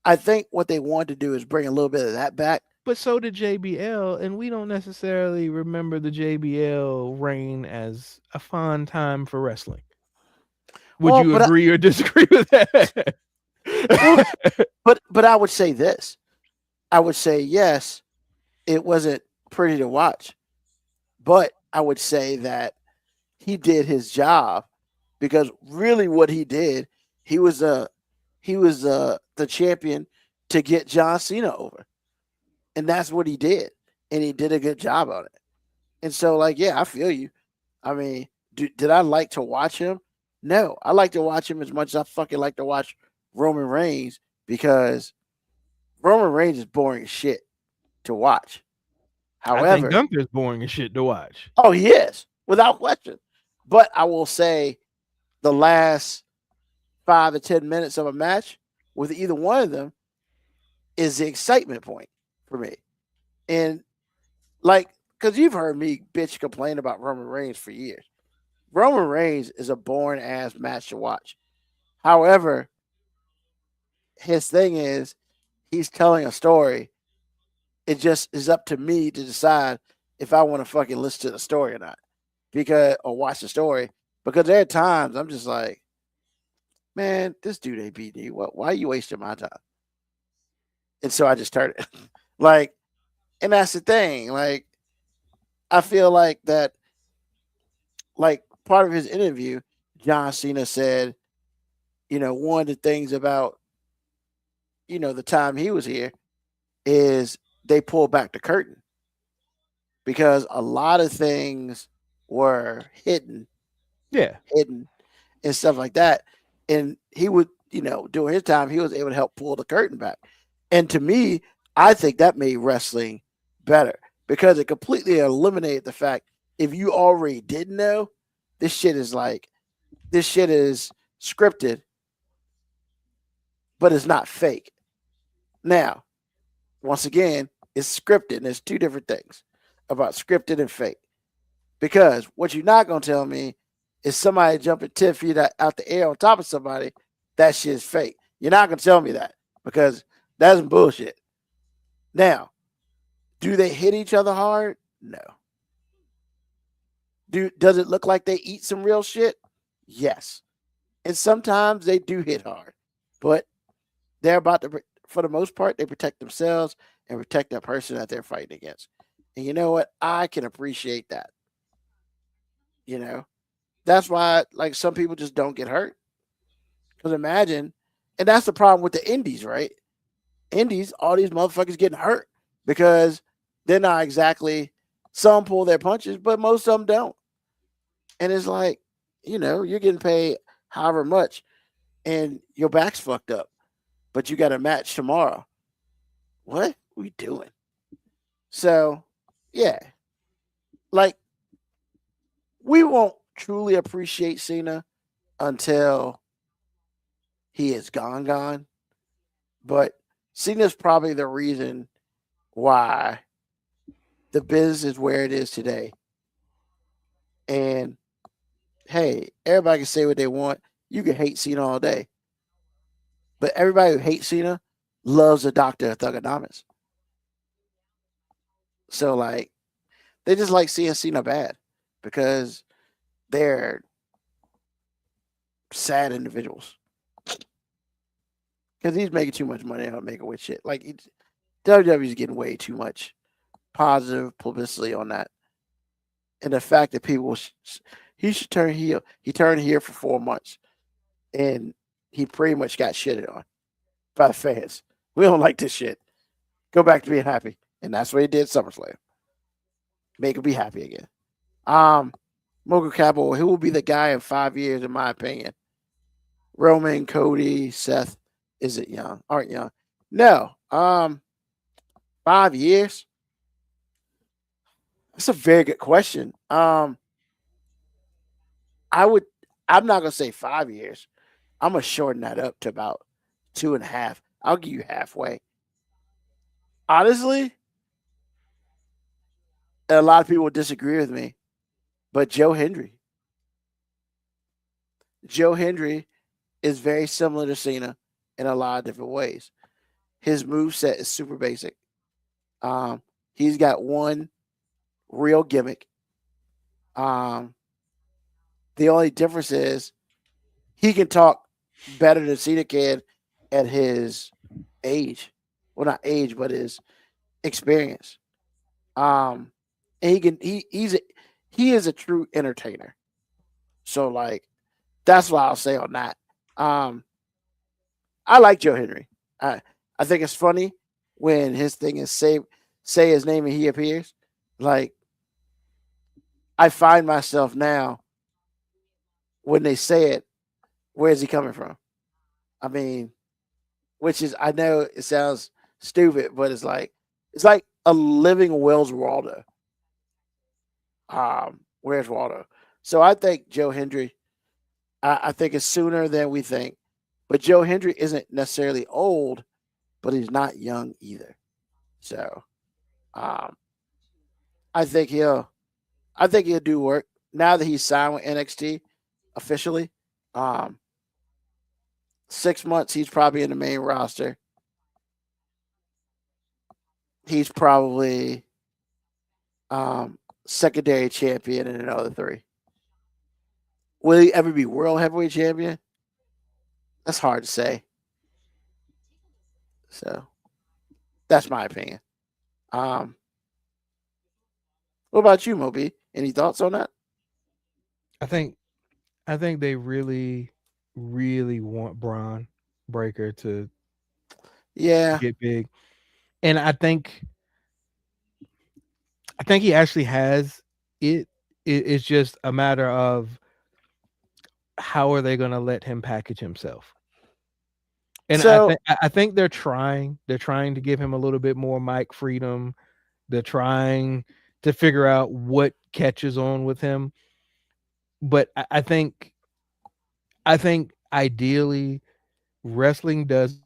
D: I think what they wanted to do is bring a little bit of that back.
E: But so did JBL, and we don't necessarily remember the JBL reign as a fun time for wrestling. Would
D: Well,
E: you agree or disagree with that?
D: well, but I would say this. I would say yes, it wasn't pretty to watch, but I would say that he did his job because really what he did, he was the champion to get John Cena over. And that's what he did. And he did a good job on it. And so, like, yeah, I feel you. I mean, did I like to watch him? No, I like to watch him as much as I fucking like to watch Roman Reigns because Roman Reigns is boring as shit to watch.
E: I think
D: However,
E: Gunther's boring as shit to watch.
D: oh, he is without question. But I will say the last 5 to 10 minutes of a match with either one of them is the excitement point for me. And like, because you've heard me bitch complain about Roman Reigns for years. Roman Reigns is a boring ass match to watch. However, his thing is he's telling a story. It just is up to me to decide if I want to fucking listen to the story or not. Because or watch the story. Because there are times I'm just like, man, this dude ain't beating you. Why are you wasting my time? And so I just started like, and that's the thing. Like, I feel like that, like part of his interview, John Cena said, one of the things about, the time he was here is they pulled back the curtain because a lot of things were
E: Yeah.
D: hidden and stuff like that. And he would, during his time, he was able to help pull the curtain back. And to me, I think that made wrestling better because it completely eliminated the fact if you already didn't know, this shit is scripted, but it's not fake. Now, once again, it's scripted, and there's two different things about scripted and fake. Because what you're not gonna tell me is somebody jumping 10 feet out the air on top of somebody, that shit is fake. You're not gonna tell me that because that's bullshit. Now, Do they hit each other hard? No. Does it look like they eat some real shit? Yes. And sometimes they do hit hard. But they're about to, for the most part, they protect themselves and protect that person that they're fighting against. And you know what? I can appreciate that. You know, that's why like some people just don't get hurt. Because imagine, and that's the problem with the indies, right? Indies, all these motherfuckers getting hurt because they're not exactly. Some pull their punches, but most of them don't. And it's like, you're getting paid however much, and your back's fucked up, but you got a match tomorrow. What are we doing? So, yeah, like we won't truly appreciate Cena until he is gone. But Cena's probably the reason why the business is where it is today. And hey, everybody can say what they want. You can hate Cena all day, but everybody who hates Cena loves the Doctor of Thugonomics. So like, they just like seeing Cena bad because they're sad individuals. Because he's making too much money on making with shit. Like WWE's getting way too much positive publicity on that, and the fact that people he should turn heel. He turned heel for 4 months, and he pretty much got shitted on by the fans. We don't like this shit. Go back to being happy, and that's what he did. SummerSlam, make him be happy again. Mocha Cabo, who will be the guy in 5 years, in my opinion? Roman, Cody, Seth. Is it young? Aren't young? No. 5 years. That's a very good question. I would. I'm not gonna say 5 years. I'm gonna shorten that up to about 2.5. I'll give you halfway. Honestly, a lot of people would disagree with me, but Joe Hendry. Joe Hendry is very similar to Cena in a lot of different ways. His move set is super basic. He's got one real gimmick. Um, the only difference is he can talk better than Cena can at his age. Well, not age, but his experience. Um, and he is a true entertainer. So like that's what I'll say on that. Um, I like Joe Henry. I think it's funny when his thing is say his name and he appears. Like I find myself now when they say it, where is he coming from? I mean, which is I know it sounds stupid, but it's like a living Wells Waldo. Where's Waldo? So I think Joe Hendry. I think it's sooner than we think, but Joe Hendry isn't necessarily old, but he's not young either. So um, I think he'll I think he'll do work now that he's signed with NXT officially. Um, 6 months, he's probably in the main roster. He's probably secondary champion in another 3. Will he ever be world heavyweight champion? That's hard to say. So that's my opinion. Um, what about you, Moby? Any thoughts on that?
E: I think I think they really, really want Braun Breaker to
D: Yeah.
E: get big, and I think he actually has it. It's just a matter of how are they going to let him package himself. And
D: So
E: I think they're trying. They're trying to give him a little bit more mic freedom. They're trying to figure out what catches on with him. But I think ideally wrestling does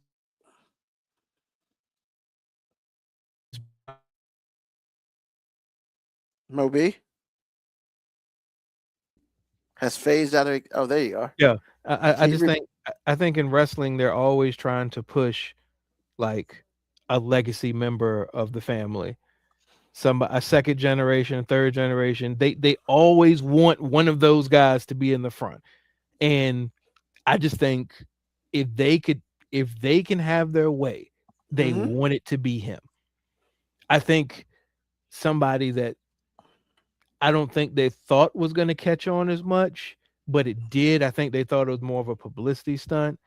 D: Moby has phased out of. Oh, there you are.
E: yeah. I
D: Can you
E: just think I think in wrestling they're always trying to push like a legacy member of the family. a second generation, third generation. They always want one of those guys to be in the front. And I just think if they can have their way, they
D: Mhm.
E: want it to be him. I think somebody that I don't think they thought was going to catch on as much, but it did. I think they thought it was more of a publicity stunt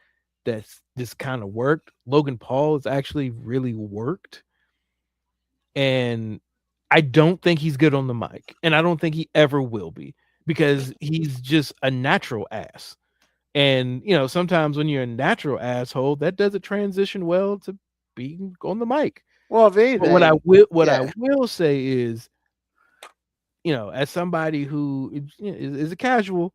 E: that's just kind of worked. Logan Paul has actually really worked. And I don't think he's good on the mic. And I don't think he ever will be because he's just a natural ass. And sometimes when you're a natural asshole, that doesn't transition well to being on the mic.
D: Well, if
E: But what I
D: anything,
E: will
D: yeah.
E: say is, as somebody who is a casual,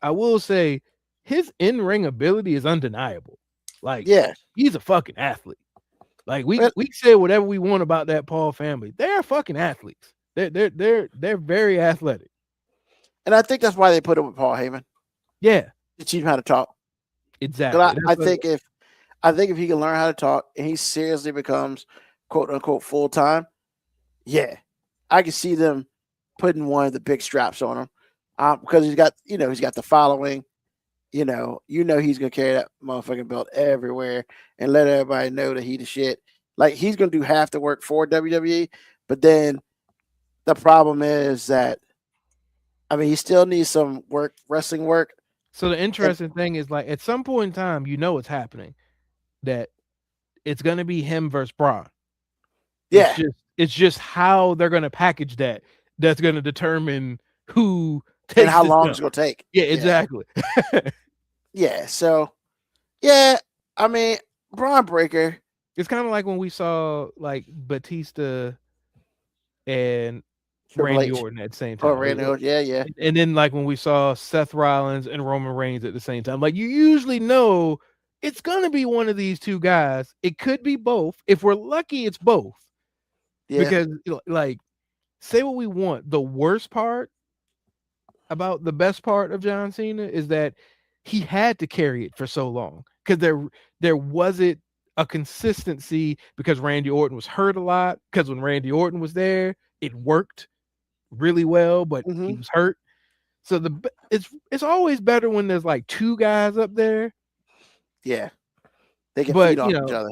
E: I will say his in-ring ability is undeniable. Like,
D: Yeah.
E: he's a fucking athlete. Like, we
D: Well,
E: say whatever we want about that Paul family. They're fucking athletes. They're very athletic.
D: and I think that's why they put him with Paul Heyman
E: Yeah,
D: to teach him how to talk.
E: exactly.
D: I think if he can learn how to talk and he seriously becomes quote unquote full time, yeah, I can see them putting one of the big straps on him because he's got the following. He's gonna carry that motherfucking belt everywhere and let everybody know that he the shit. Like he's gonna do half the work for WWE, but then the problem is that he still needs some wrestling work.
E: So the
D: And
E: interesting thing is, like, at some point in time, it's happening, that it's gonna be him versus Braun.
D: yeah,
E: It's just how they're gonna package that's gonna determine who
D: and
E: takes
D: how
E: this
D: long
E: belt.
D: it's gonna take.
E: Yeah, exactly.
D: Yeah. So yeah, Braun Breaker.
E: It's kind of like when we saw like Batista and
D: Triple
E: Randy
D: H.
E: Orton at the same
D: Oh,
E: time.
D: Randy Orton. Yeah, yeah.
E: And then like when we saw Seth Rollins and Roman Reigns at the same time. Like, you usually know it's gonna be one of these two guys. It could be both. If we're lucky, it's both.
D: Yeah.
E: Because like, say what we want. The worst part about the best part of John Cena is that he had to carry it for so long because there wasn't a consistency because Randy Orton was hurt a lot. Because when Randy Orton was there, it worked really well, but he
D: Mm-hmm.
E: was hurt. So it's always better when there's like two guys up there.
D: Yeah. They can
E: But
D: feed off each other.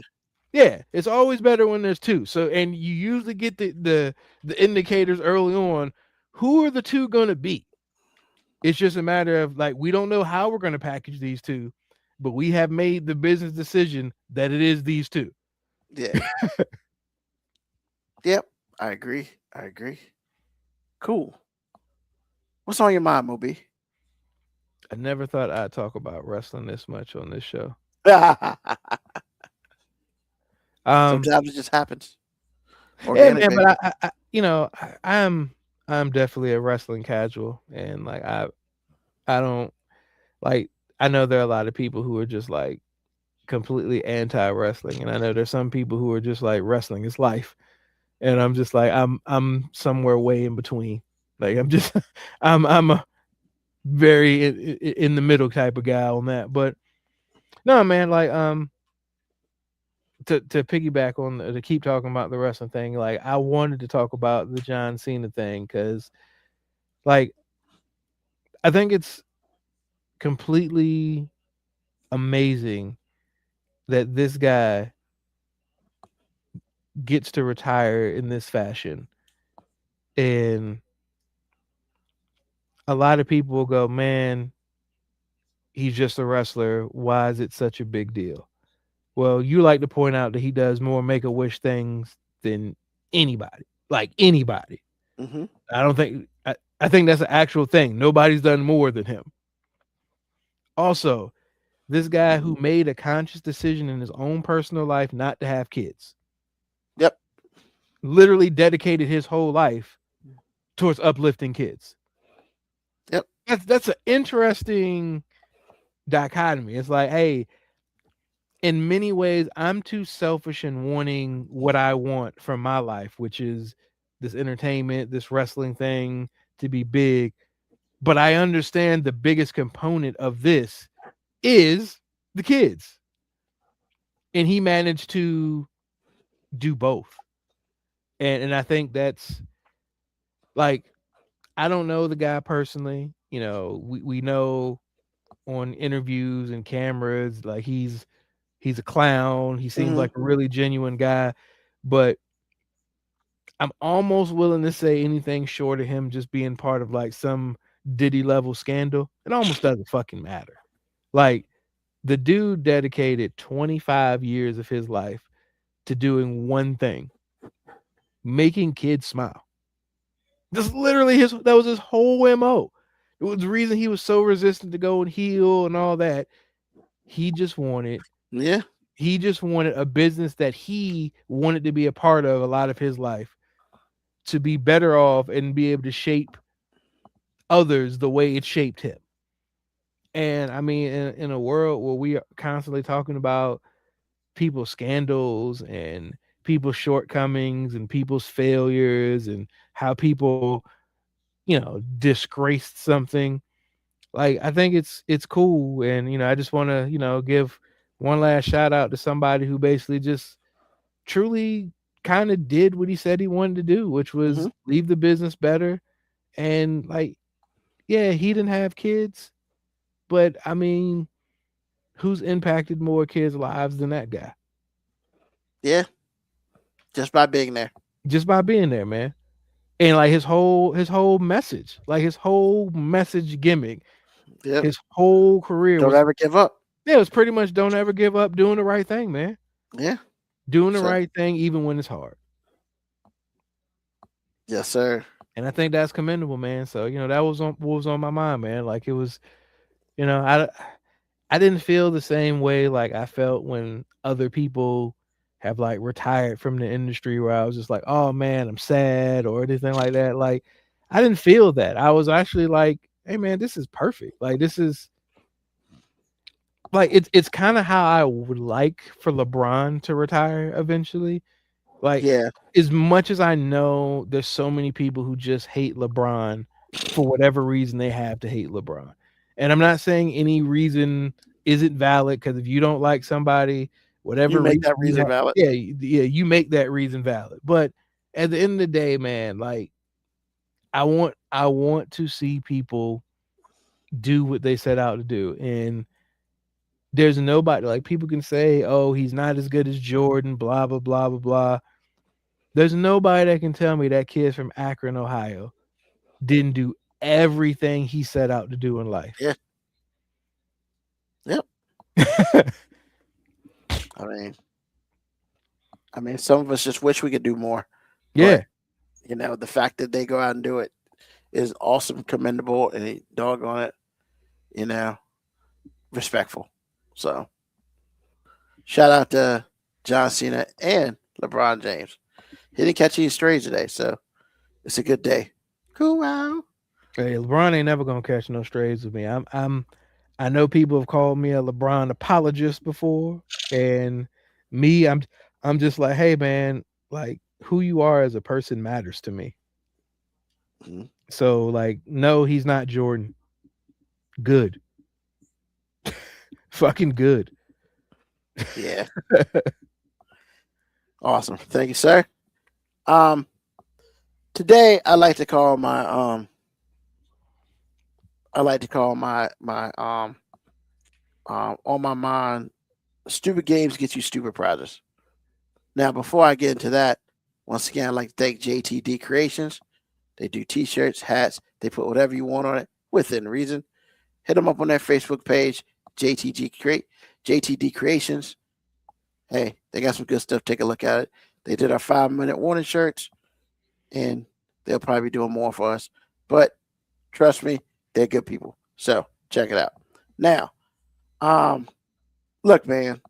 E: yeah, it's always better when there's two. So, and you usually get the indicators early on. Who are the two going to be? It's just a matter of, like, we don't know how we're going to package these two, but we have made the business decision that it is these two.
D: Yeah. Yep. I agree. Cool. What's on your mind, Moby?
E: I never thought I'd talk about wrestling this much on this show.
D: Sometimes it just happens.
E: Yeah, man, but I'm definitely a wrestling casual, and like I don't like. I know there are a lot of people who are just like completely anti-wrestling, and I know there's some people who are just like, wrestling is life, and I'm just like, I'm somewhere way in between. Like, I'm just I'm a very in the middle type of guy on that. But no, man, like to piggyback on to keep talking about the wrestling thing, like, I wanted to talk about the John Cena thing because, like, I think it's completely amazing that this guy gets to retire in this fashion. And a lot of people will go, man, he's just a wrestler. Why is it such a big deal? Well, you like to point out that he does more Make-A-Wish things than anybody. Like, anybody.
D: Mm-hmm.
E: I think that's an actual thing. Nobody's done more than him. Also, this guy who made a conscious decision in his own personal life not to have kids.
D: Yep.
E: Literally dedicated his whole life towards uplifting kids.
D: Yep.
E: That's an interesting dichotomy. It's like, hey, in many ways, I'm too selfish in wanting what I want from my life, which is this entertainment, this wrestling thing to be big. But I understand the biggest component of this is the kids. And he managed to do both. And I think that's like, I don't know the guy personally. You know, we know on interviews and cameras like he's a clown. He seems
D: Hmm.
E: like a really genuine guy, but I'm almost willing to say anything short of him just being part of like some Diddy level scandal. It almost doesn't fucking matter. Like, the dude dedicated 25 years of his life to doing one thing, making kids smile. That's literally that was his whole MO. It was the reason he was so resistant to go and heal and all that. He just wanted
D: Yeah.
E: he just wanted a business that he wanted to be a part of a lot of his life to be better off and be able to shape others the way it shaped him. And I mean, in a world where we are constantly talking about people's scandals and people's shortcomings and people's failures and how people, disgraced something, like, I think it's cool. And I just want to, give one last shout out to somebody who basically just truly kind of did what he said he wanted to do, which
D: Hmm.
E: was leave the business better. And like, yeah, he didn't have kids, but I mean, who's impacted more kids' lives than that guy?
D: Yeah. Just by being there.
E: Just by being there, man. And like his whole message gimmick,
D: Yep.
E: his whole career
D: Don't
E: was,
D: ever give up.
E: yeah, it was pretty much don't ever give up doing the right thing, man.
D: Yeah.
E: Doing the
D: So
E: right thing even when it's hard.
D: yes, sir.
E: And I think that's commendable, man. So, that was on what was on my mind, man. Like, it was, I didn't feel the same way like I felt when other people have like retired from the industry, where I was just like, "Oh man, I'm sad," or anything like that. Like, I didn't feel that. I was actually like, "Hey man, this is perfect. Like, this is like it's kind of how I would like for LeBron to retire eventually." Like,
D: Yeah.
E: as much as I know there's so many people who just hate LeBron for whatever reason they have to hate LeBron. And I'm not saying any reason isn't valid, because if you don't like somebody,
D: You
E: whatever
D: make
E: reason
D: that
E: you
D: reason
E: have,
D: valid.
E: yeah, yeah, you make that reason valid. But at the end of the day, man, like, I want to see people do what they set out to do. And there's nobody, like, people can say, "Oh, he's not as good as Jordan," blah blah blah blah blah. There's nobody that can tell me that kid from Akron, Ohio didn't do everything he set out to do in life.
D: Yeah. Yep. I mean, some of us just wish we could do more, but
E: Yeah.
D: the fact that they go out and do it is awesome, commendable, and doggone it, you know, respectful. So shout out to John Cena and LeBron James. He didn't catch any strays today, so it's a good day. Cool. Wow.
E: Hey, LeBron ain't never gonna catch no strays with me. I know people have called me a LeBron apologist before, and me, I'm just like, hey man, like, who you are as a person matters to me.
D: Mhm.
E: So like, no, he's not Jordan. Good. Fucking good.
D: Yeah. Awesome. Thank you, sir. Um, Today I like to call my on my mind, stupid games get you stupid prizes. Now, before I get into that, once again, I'd like to thank JTD Creations. They do t-shirts, hats, they put whatever you want on it within reason. Hit them up on their Facebook page, JTD Creations. Hey, they got some good stuff. Take a look at it. They did our 5-minute warning shirts, and they'll probably be doing more for us. But trust me, they're good people. So check it out. Now, look, man,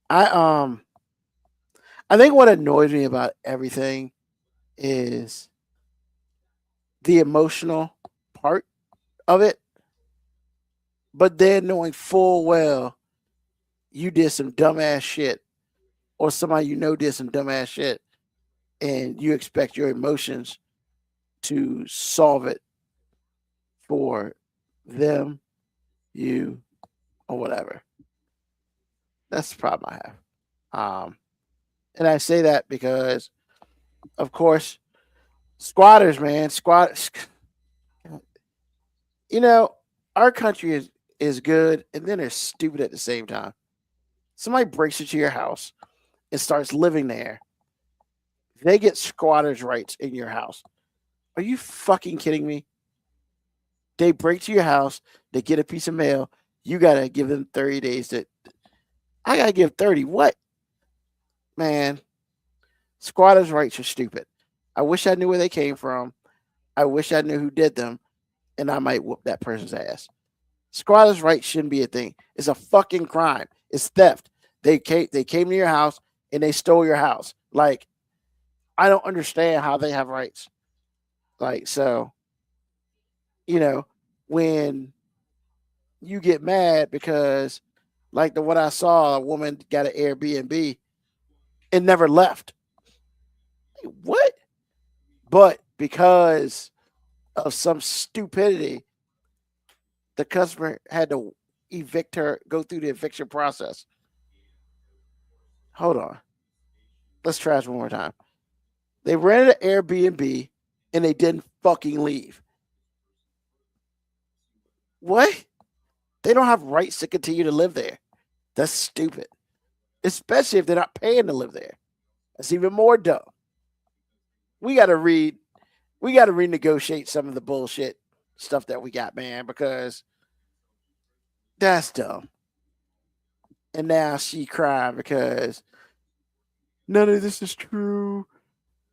D: I I think what annoys me about everything is the emotional part of it, but then knowing full well you did some dumbass shit, or somebody did some dumbass shit, and you expect your emotions to solve it for them, you, or whatever. That's the problem I have. And I say that because of course, squatters, man, squat. You know, our country is good, and then they're stupid at the same time. Somebody breaks into your house and starts living there. They get squatters' rights in your house. Are you fucking kidding me? They break to your house, they get a piece of mail. You gotta give them 30 days to. I gotta give 30. What? Man, squatters' rights are stupid. I wish I knew where they came from. I wish I knew who did them, and I might whoop that person's ass. Squatters' rights shouldn't be a thing. It's a fucking crime. It's theft. They came to your house and they stole your house. Like, I don't understand how they have rights. Like, so, you know, when you get mad because, like the one I saw, a woman got an Airbnb and never left. What? But because of some stupidity, the customer had to evict her, go through the eviction process. Hold on. Let's try this one more time. They rented an Airbnb and they didn't fucking leave. What? They don't have rights to continue to live there. That's stupid. Especially if they're not paying to live there. That's even more dumb. We gotta read, we gotta renegotiate some of the bullshit stuff that we got, man, because that's dumb. And now she crying because none of this is true.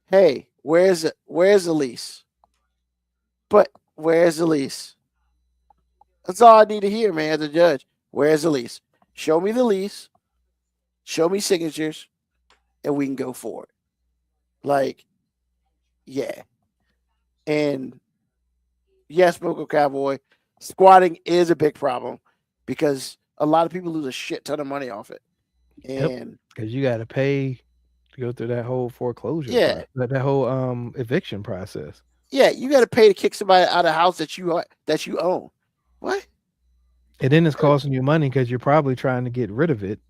D: Hey, where's it? Where's the lease? But where's the lease? That's all I need to hear, man, as a judge. Where's the lease? Show me the lease, show me signatures, and we can go forward. Like, yeah. And yes, Moco Cowboy, squatting is a big problem because a lot of people lose a shit ton of money off it.
E: Yep,
D: And
E: because you got to pay to go through that whole foreclosure
D: yeah,
E: process, that whole eviction process.
D: yeah, you got to pay to kick somebody out of the house that you own. What?
E: And then it's costing you money because you're probably trying to get rid of it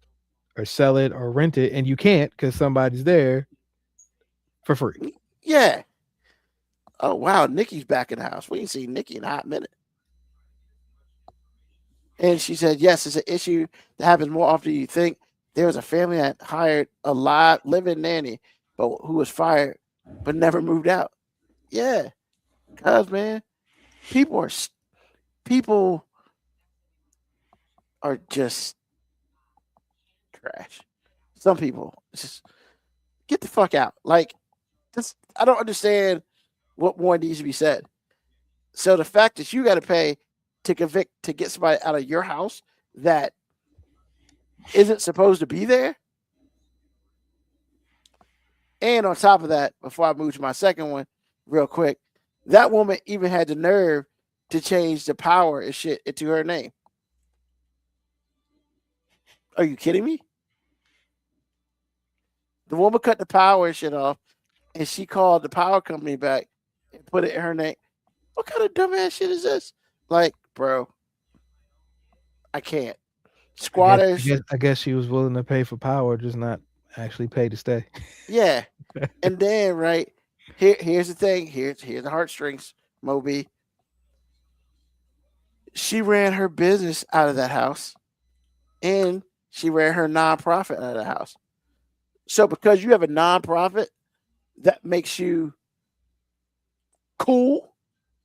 E: or sell it or rent it, and you can't because somebody's there for free.
D: Yeah. Oh wow, Nikki's back in the house. We ain't seen Nikki in a hot minute. And she said, yes, it's an issue that happens more often than you think. There was a family that hired a live living nanny, but who was fired but never moved out. Yeah, cause man, people are people are just trash. Some people just get the fuck out. Like, this, I don't understand what more needs to be said. So the fact that you got to pay to convict to get somebody out of your house that isn't supposed to be there. And on top of that, before I move to my second one, real quick, that woman even had the nerve to change the power and shit into her name. Are you kidding me? The woman cut the power and shit off, and she called the power company back and put it in her name. What kind of dumbass shit is this? Like, bro, I can't.
E: I guess, I
D: Squatters,
E: guess, I guess she was willing to pay for power, just not actually pay to stay.
D: yeah. And then right here's the thing. Here's the heartstrings, Moby. She ran her business out of that house, and she ran her nonprofit out of the house. So because you have a nonprofit, that makes you cool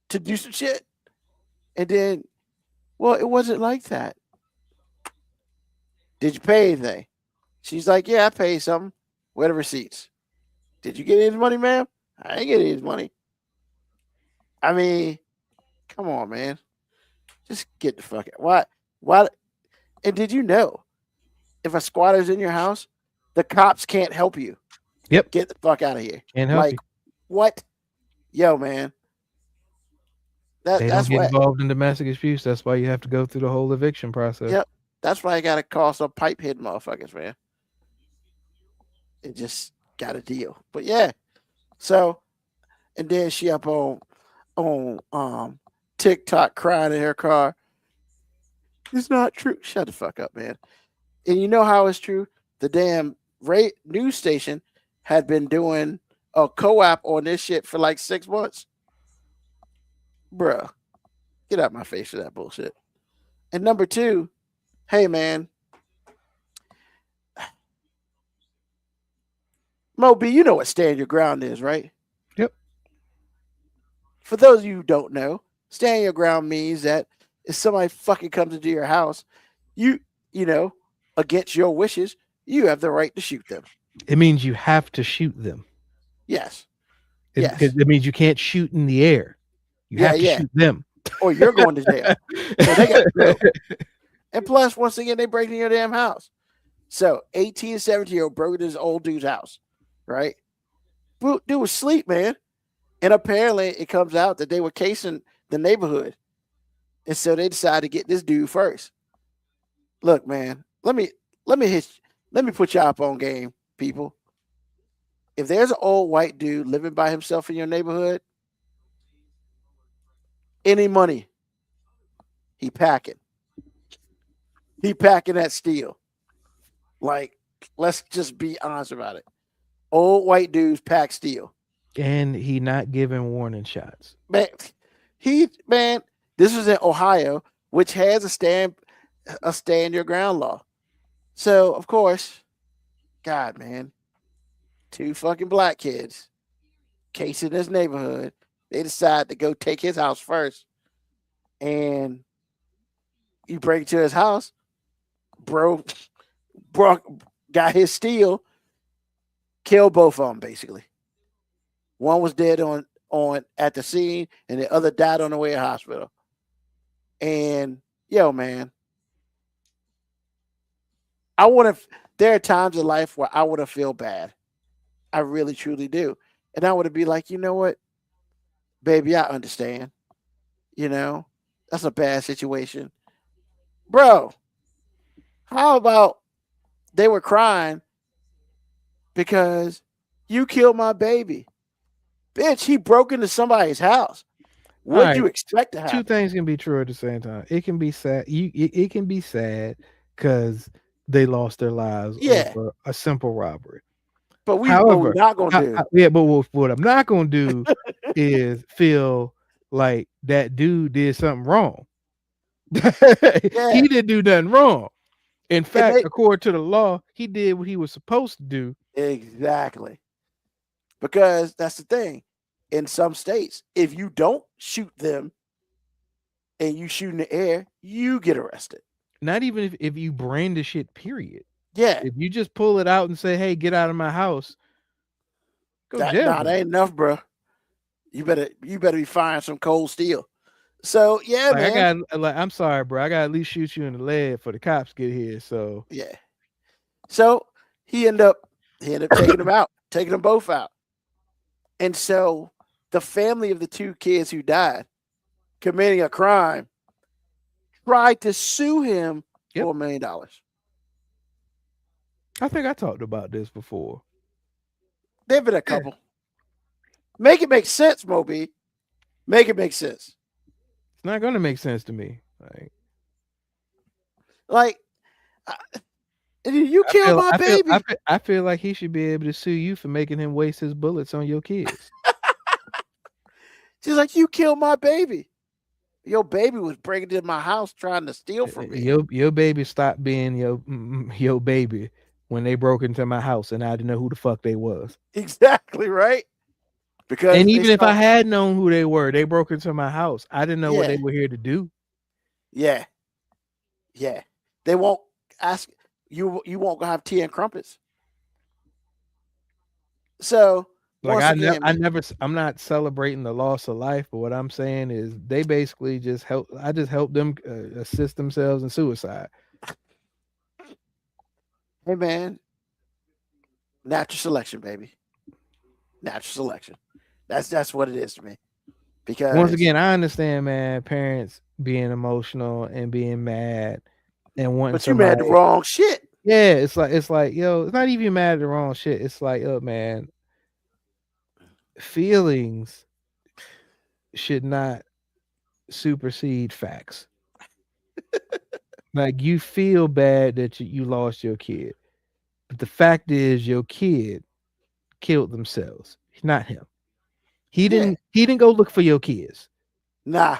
D: to do some shit. And then, well, it wasn't like that. Did you pay anything? She's like, yeah, I paid something. Where are the receipts? Did you get any money, ma'am? I ain't get any money. I mean, come on, man. Just get the fuck out. Why? Why? And did you know if a squatter's in your house, the cops can't help you?
E: Yep,
D: Get the fuck out of here.
E: can't help
D: Like,
E: you.
D: what? Yo, man.
E: They don't
D: That's
E: get
D: what.
E: involved in domestic disputes. That's why you have to go through the whole eviction process.
D: Yep. That's why I gotta call some pipe hit motherfuckers, man. It just got a deal. But yeah. So and then she up on TikTok crying in her car. It's not true. Shut the fuck up, man. And you know how it's true? The damn news station had been doing a co-op on this shit for like 6 months, bruh. Get out my face for that bullshit. And number two, hey man, Moby, you know what stand your ground is, right?
E: Yep.
D: For those of you who don't know, stand your ground means that if somebody fucking comes into your house, you you know, against your wishes, you have the right to shoot them.
E: It means you have to shoot them.
D: Yes.
E: Because
D: Yes.
E: it means you can't shoot in the air. You
D: Yeah,
E: have to
D: yeah.
E: shoot them.
D: Or you're going to jail. So they got to go. And plus, once again, they break in your damn house. So 18, 17-year-old broke into this old dude's house, right? Dude was asleep, man. And apparently it comes out that they were casing the neighborhood. And so they decided to get this dude first. Look, man, let me put you up on game, people. If there's an old white dude living by himself in your neighborhood, any money, he packing. He packing that steel. Like, let's just be honest about it. Old white dudes pack steel.
E: And he not giving warning shots.
D: Man, man, this was in Ohio, which has a stand your ground law. So of course, God, man, two fucking black kids casing this neighborhood. They decide to go take his house first, and you break into his house, bro. Bro got his steel, killed both of them basically. One was dead on at the scene, and the other died on the way to hospital. And yo, man, I would have. There are times in life where I would have feel bad. I really, truly do, and I would have be like, you know what, baby, I understand. You know, that's a bad situation, bro. How about they were crying because you killed my baby, bitch? He broke into somebody's house.
E: All
D: What'd
E: right.
D: you expect to
E: Two
D: happen?
E: things can be true at the same time. It can be sad. It can be sad because they lost their lives
D: Yeah,
E: over a simple robbery.
D: but we
E: However,
D: not gonna do.
E: yeah, but what I'm not gonna do is feel like that dude did something wrong.
D: Yeah,
E: He didn't do nothing wrong. In
D: and
E: fact, according to the law, he did what he was supposed to do.
D: exactly, because that's the thing. In some states, if you don't shoot them and you shoot in the air, you get arrested.
E: Not even if you brandish it, period.
D: Yeah,
E: If you just pull it out and say, "Hey, get out of my house," go to jail.
D: that ain't enough, bro. You better be firing some cold steel. So yeah,
E: Like I
D: man.
E: got, like I'm sorry, bro. I got to at least shoot you in the leg for the cops get here. So
D: Yeah. So he ended up taking them out, taking them both out. And so the family of the two kids who died committing a crime tried to sue him
E: Yep.
D: for $1 million.
E: I think I talked about this before.
D: There've been a couple. Make it make sense, Moby. Make it make sense.
E: It's not gonna make sense to me.
D: Like, you killed my baby.
E: I feel like he should be able to sue you for making him waste his bullets on your kids.
D: She's like, you killed my baby. Your baby was breaking into my house trying to steal from me.
E: Your baby stopped being your baby when they broke into my house and I didn't know who the fuck they was.
D: Exactly, right? Because
E: And even if I had known who they were, they broke into my house. I didn't know what they
D: Yeah.
E: were here to do.
D: Yeah. Yeah. They won't ask you won't have tea and crumpets. So
E: Like
D: once again,
E: I'm not celebrating the loss of life, but what I'm saying is they basically just I just helped them assist themselves in suicide.
D: hey man, natural selection, baby. Natural selection. That's what it is to me. Because
E: Once again, I understand, man, parents being emotional and being mad and wanting
D: but you mad the
E: somebody.
D: wrong shit.
E: Yeah, it's like, yo, it's not even mad at the wrong shit. It's like, oh man, feelings should not supersede facts. Like you feel bad that you lost your kid, but the fact is your kid killed themselves. Not him. He
D: Yeah.
E: didn't go look for your kids.
D: Nah.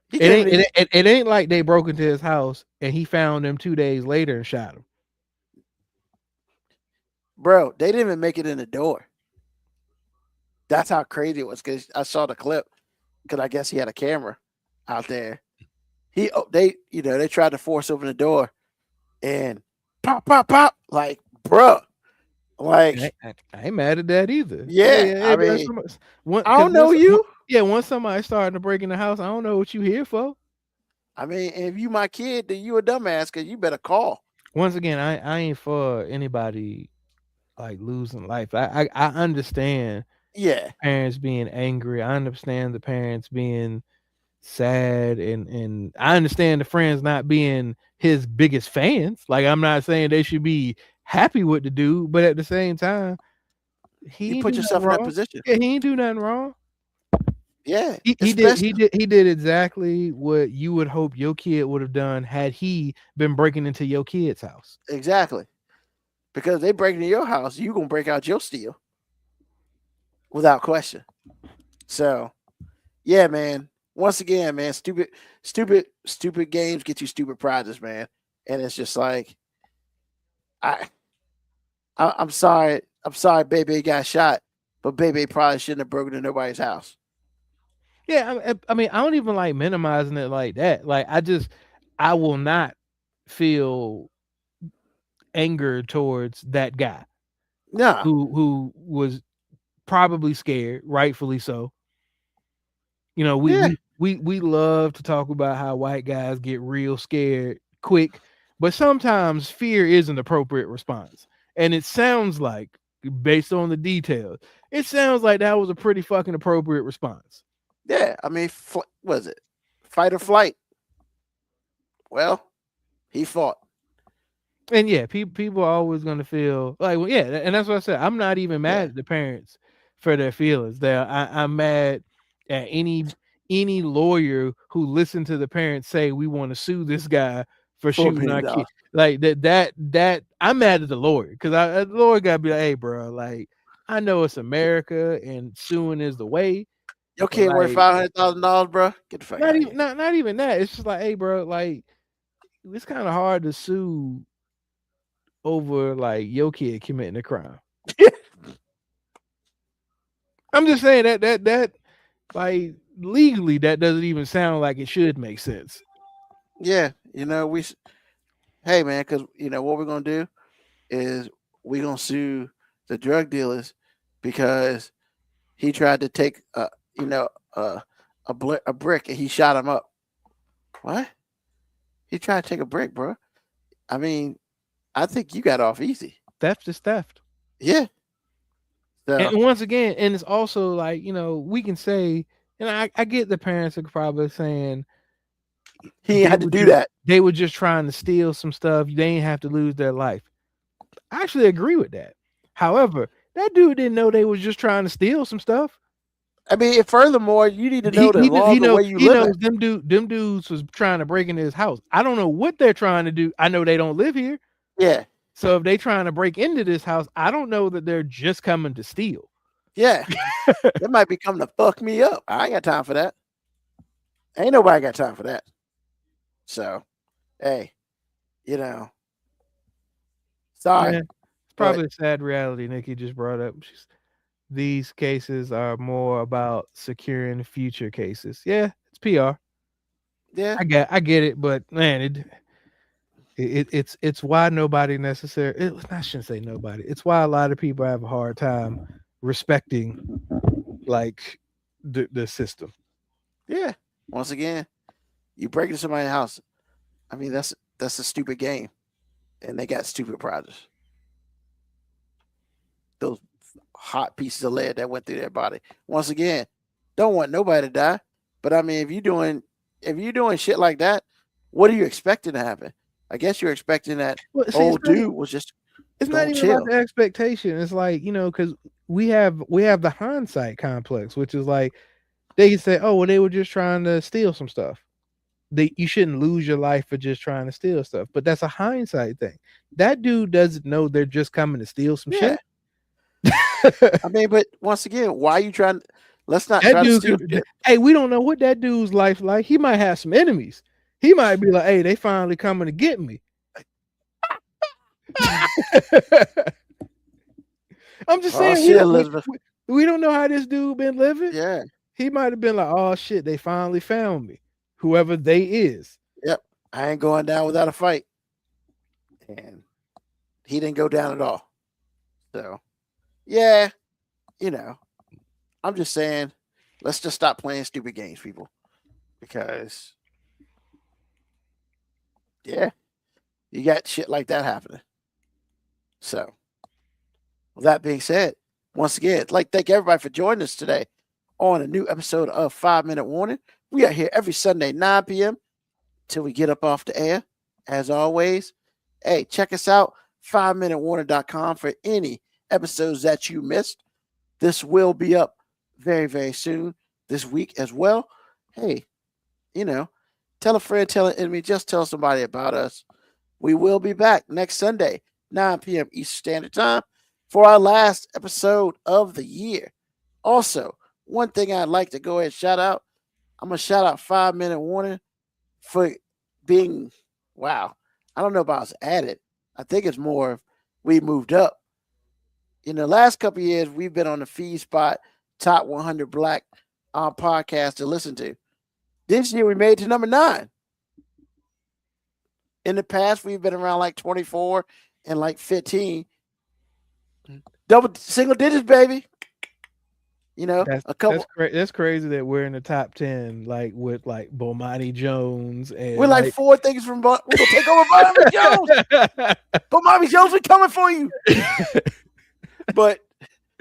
D: He
E: It
D: came
E: ain't
D: in.
E: it ain't like they broke into his house and he found them 2 days later and shot him.
D: Bro, they didn't even make it in the door. That's how crazy it was. Because I saw the clip. Because I guess he had a camera out there. They tried to force open the door, and pop, pop, pop. Like, bruh. Like,
E: I ain't mad at that either.
D: yeah.
E: Hey,
D: I
E: bro,
D: mean, I don't know you.
E: once somebody starting to break in the house, I don't know what you here for.
D: I mean, if you my kid, then you a dumbass because you better call.
E: Once again, I ain't for anybody like losing life. I understand
D: Yeah.
E: parents being angry. I understand the parents being sad, and I understand the friends not being his biggest fans. Like, I'm not saying they should be happy with the dude, but at the same time,
D: You
E: he ain't
D: put
E: do nothing
D: yourself in that
E: wrong.
D: position.
E: Yeah, he ain't do nothing wrong.
D: Yeah.
E: He did
D: Especially
E: he did exactly what you would hope your kid would have done had he been breaking into your kid's house.
D: exactly. Because they break into your house, you gonna break out your steel without question. So yeah, man. Once again, man, stupid games get you stupid prizes, man. And it's just like I, I'm sorry. I'm sorry Bebe got shot, but Bebe probably shouldn't have broken into nobody's house.
E: Yeah, I mean, I don't even like minimizing it like that. Like, I will not feel anger towards that guy
D: Nah.
E: who was probably scared, rightfully so. You know,
D: Yeah.
E: we love to talk about how white guys get real scared quick, but sometimes fear is an appropriate response. And it sounds like, based on the details, it sounds like that was a pretty fucking appropriate response.
D: Yeah. I mean, was it fight or flight? Well, he fought.
E: And yeah, people are always gonna feel like, well, yeah, and that's what I said. I'm not even
D: Yeah.
E: mad at the parents for their feelings. I'm mad at any lawyer who listened to the parents say we want to sue this guy for shooting our kid.
D: $4 million.
E: Like that I'm mad at the lawyer because the lawyer gotta be like, hey, bro, like, I know it's America and suing is the way,
D: Your
E: but
D: kid worth
E: like,
D: $500,000, bro. Get the fuck out of here.
E: not even that. It's just like, hey, bro, like, it's kind of hard to sue over like your kid committing a crime. I'm just saying that like legally that doesn't even sound like it should make sense.
D: Yeah. Hey, man, because, what we're going to do is we're going to sue the drug dealers because he tried to take, you know, a brick and he shot him up. What? He tried to take a brick, bro. I mean, I think you got off easy.
E: Theft is theft.
D: Yeah. So,
E: And once again, and it's also like, we can say, and I get the parents are probably saying
D: he had to do that.
E: they were just trying to steal some stuff. They ain't have to lose their life. I actually agree with that. However, that dude didn't know they was just trying to steal some stuff.
D: I mean, furthermore, you need to know the law the way you
E: he
D: live.
E: knows them dudes was trying to break into his house. I don't know what they're trying to do. I know they don't live here.
D: Yeah.
E: So if they trying to break into this house, I don't know that they're just coming to steal.
D: Yeah. They might be coming to fuck me up. I ain't got time for that. Ain't nobody got time for that. So, hey, sorry.
E: Yeah, it's probably a sad reality Nikki just brought up. These cases are more about securing future cases. Yeah, it's PR.
D: Yeah.
E: I get it, but man, it's why nobody necessarily. I shouldn't say nobody. It's why a lot of people have a hard time respecting like the system.
D: Yeah. Once again, you break into somebody's house. I mean, that's a stupid game, and they got stupid prizes. Those hot pieces of lead that went through their body. Once again, don't want nobody to die. But I mean, if you're doing shit like that, what are you expecting to happen? I guess you're expecting that old dude was just
E: it's not even
D: chill.
E: about the expectation. It's like, because we have the hindsight complex, which is like they can say, oh, well, they were just trying to steal some stuff. You shouldn't lose your life for just trying to steal stuff, but that's a hindsight thing. That dude doesn't know they're just coming to steal some shit.
D: I mean, but once again, why are you trying? Let's not
E: That
D: try to
E: dude
D: steal
E: could,
D: shit.
E: hey, we don't know what that dude's life like. He might have some enemies. He might be like, hey, they finally coming to get me. I'm just
D: Oh
E: saying
D: shit, Elizabeth.
E: we don't know how this dude been living.
D: Yeah.
E: He might have been like, oh shit, they finally found me. Whoever they is.
D: Yep. I ain't going down without a fight. And he didn't go down at all. So, yeah, I'm just saying, let's just stop playing stupid games, people. Because, yeah, you got shit like that happening. So, with that being said, once again, I'd like to thank everybody for joining us today on a new episode of 5 Minute Warning. We are here every Sunday, 9 p.m. till we get up off the air. As always, hey, check us out, 5minutewarning.com for any episodes that you missed. This will be up very, very soon this week as well. Hey, tell a friend, tell an enemy, just tell somebody about us. We will be back next Sunday, 9 p.m. Eastern Standard Time for our last episode of the year. Also, one thing I'd like to go ahead and shout out, I'm going to shout out 5 Minute Warning for being, wow, I don't know about us added. I think it's more we moved up. In the last couple of years, we've been on the feed spot, top 100 black podcast to listen to. This year, we made it to number 9. In the past, we've been around like 24 and like 15. Double single digits, baby. A couple.
E: That's crazy that we're in the top 10, like with like Bomani Jones and
D: We're like 4 things from. We're gonna take over Bomani Jones. Bomani Jones, we're coming for you. But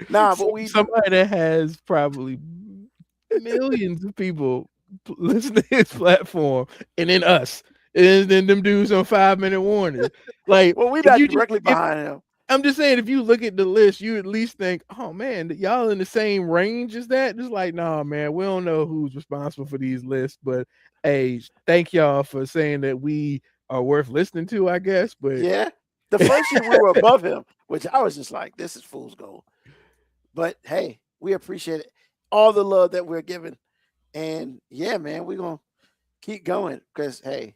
D: but
E: somebody that has probably millions of people listen to his platform, and then us, and then them dudes on 5 Minute Warning. Like,
D: well, we not directly behind him.
E: I'm just saying, if you look at the list, you at least think, oh man, y'all in the same range as that. Just like, nah, man, we don't know who's responsible for these lists, but hey, thank y'all for saying that we are worth listening to, I guess. But
D: yeah, the first year we were above him, which I was just like, this is fool's gold. But hey, we appreciate it, all the love that we're given, and yeah, man, we're gonna keep going because hey,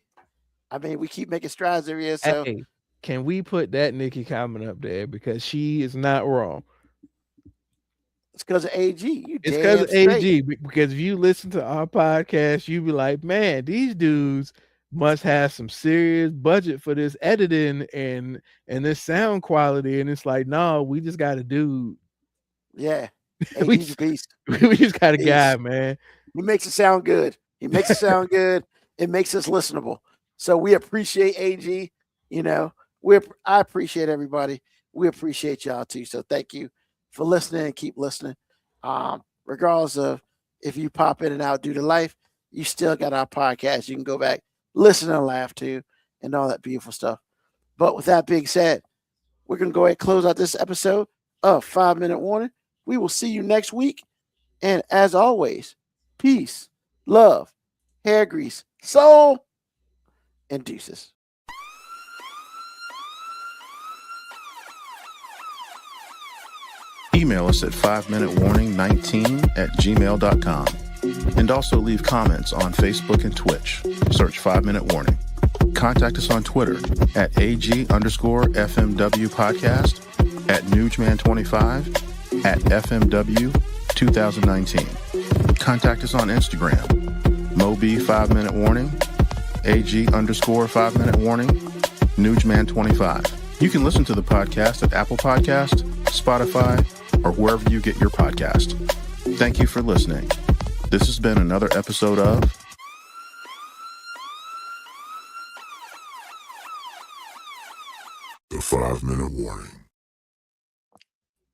D: I mean, we keep making strides every year. So.
E: Hey, can we put that Nikki comment up there because she is not wrong?
D: It's because of AG.
E: It's because of AG. Because if you listen to our podcast, you be like, man, these dudes must have some serious budget for this editing and this sound quality. And it's like, no, we just got a dude.
D: Yeah, AG's a beast.
E: We just got a guy, man.
D: He makes it sound good. He makes it sound good. It makes us listenable. So we appreciate AG. I appreciate everybody. We appreciate y'all too. So thank you for listening and keep listening. Regardless of if you pop in and out due to life, you still got our podcast. You can go back, listen and laugh too, and all that beautiful stuff. But with that being said, we're going to go ahead and close out this episode of 5 Minute Warning. We will see you next week. And as always, peace, love, hair grease, soul, and deuces.
B: Email us at 5minutewarning19@gmail.com. And also leave comments on Facebook and Twitch. Search 5 Minute Warning. Contact us on Twitter at AG_FMW podcast, at Newsman25, at FMW 2019. Contact us on Instagram, Moby 5 Minute Warning, AG_5 Minute Warning, Newsman25. You can listen to the podcast at Apple Podcast, Spotify, or wherever you get your podcast. Thank you for listening. This has been another episode of
C: The 5 Minute Warning.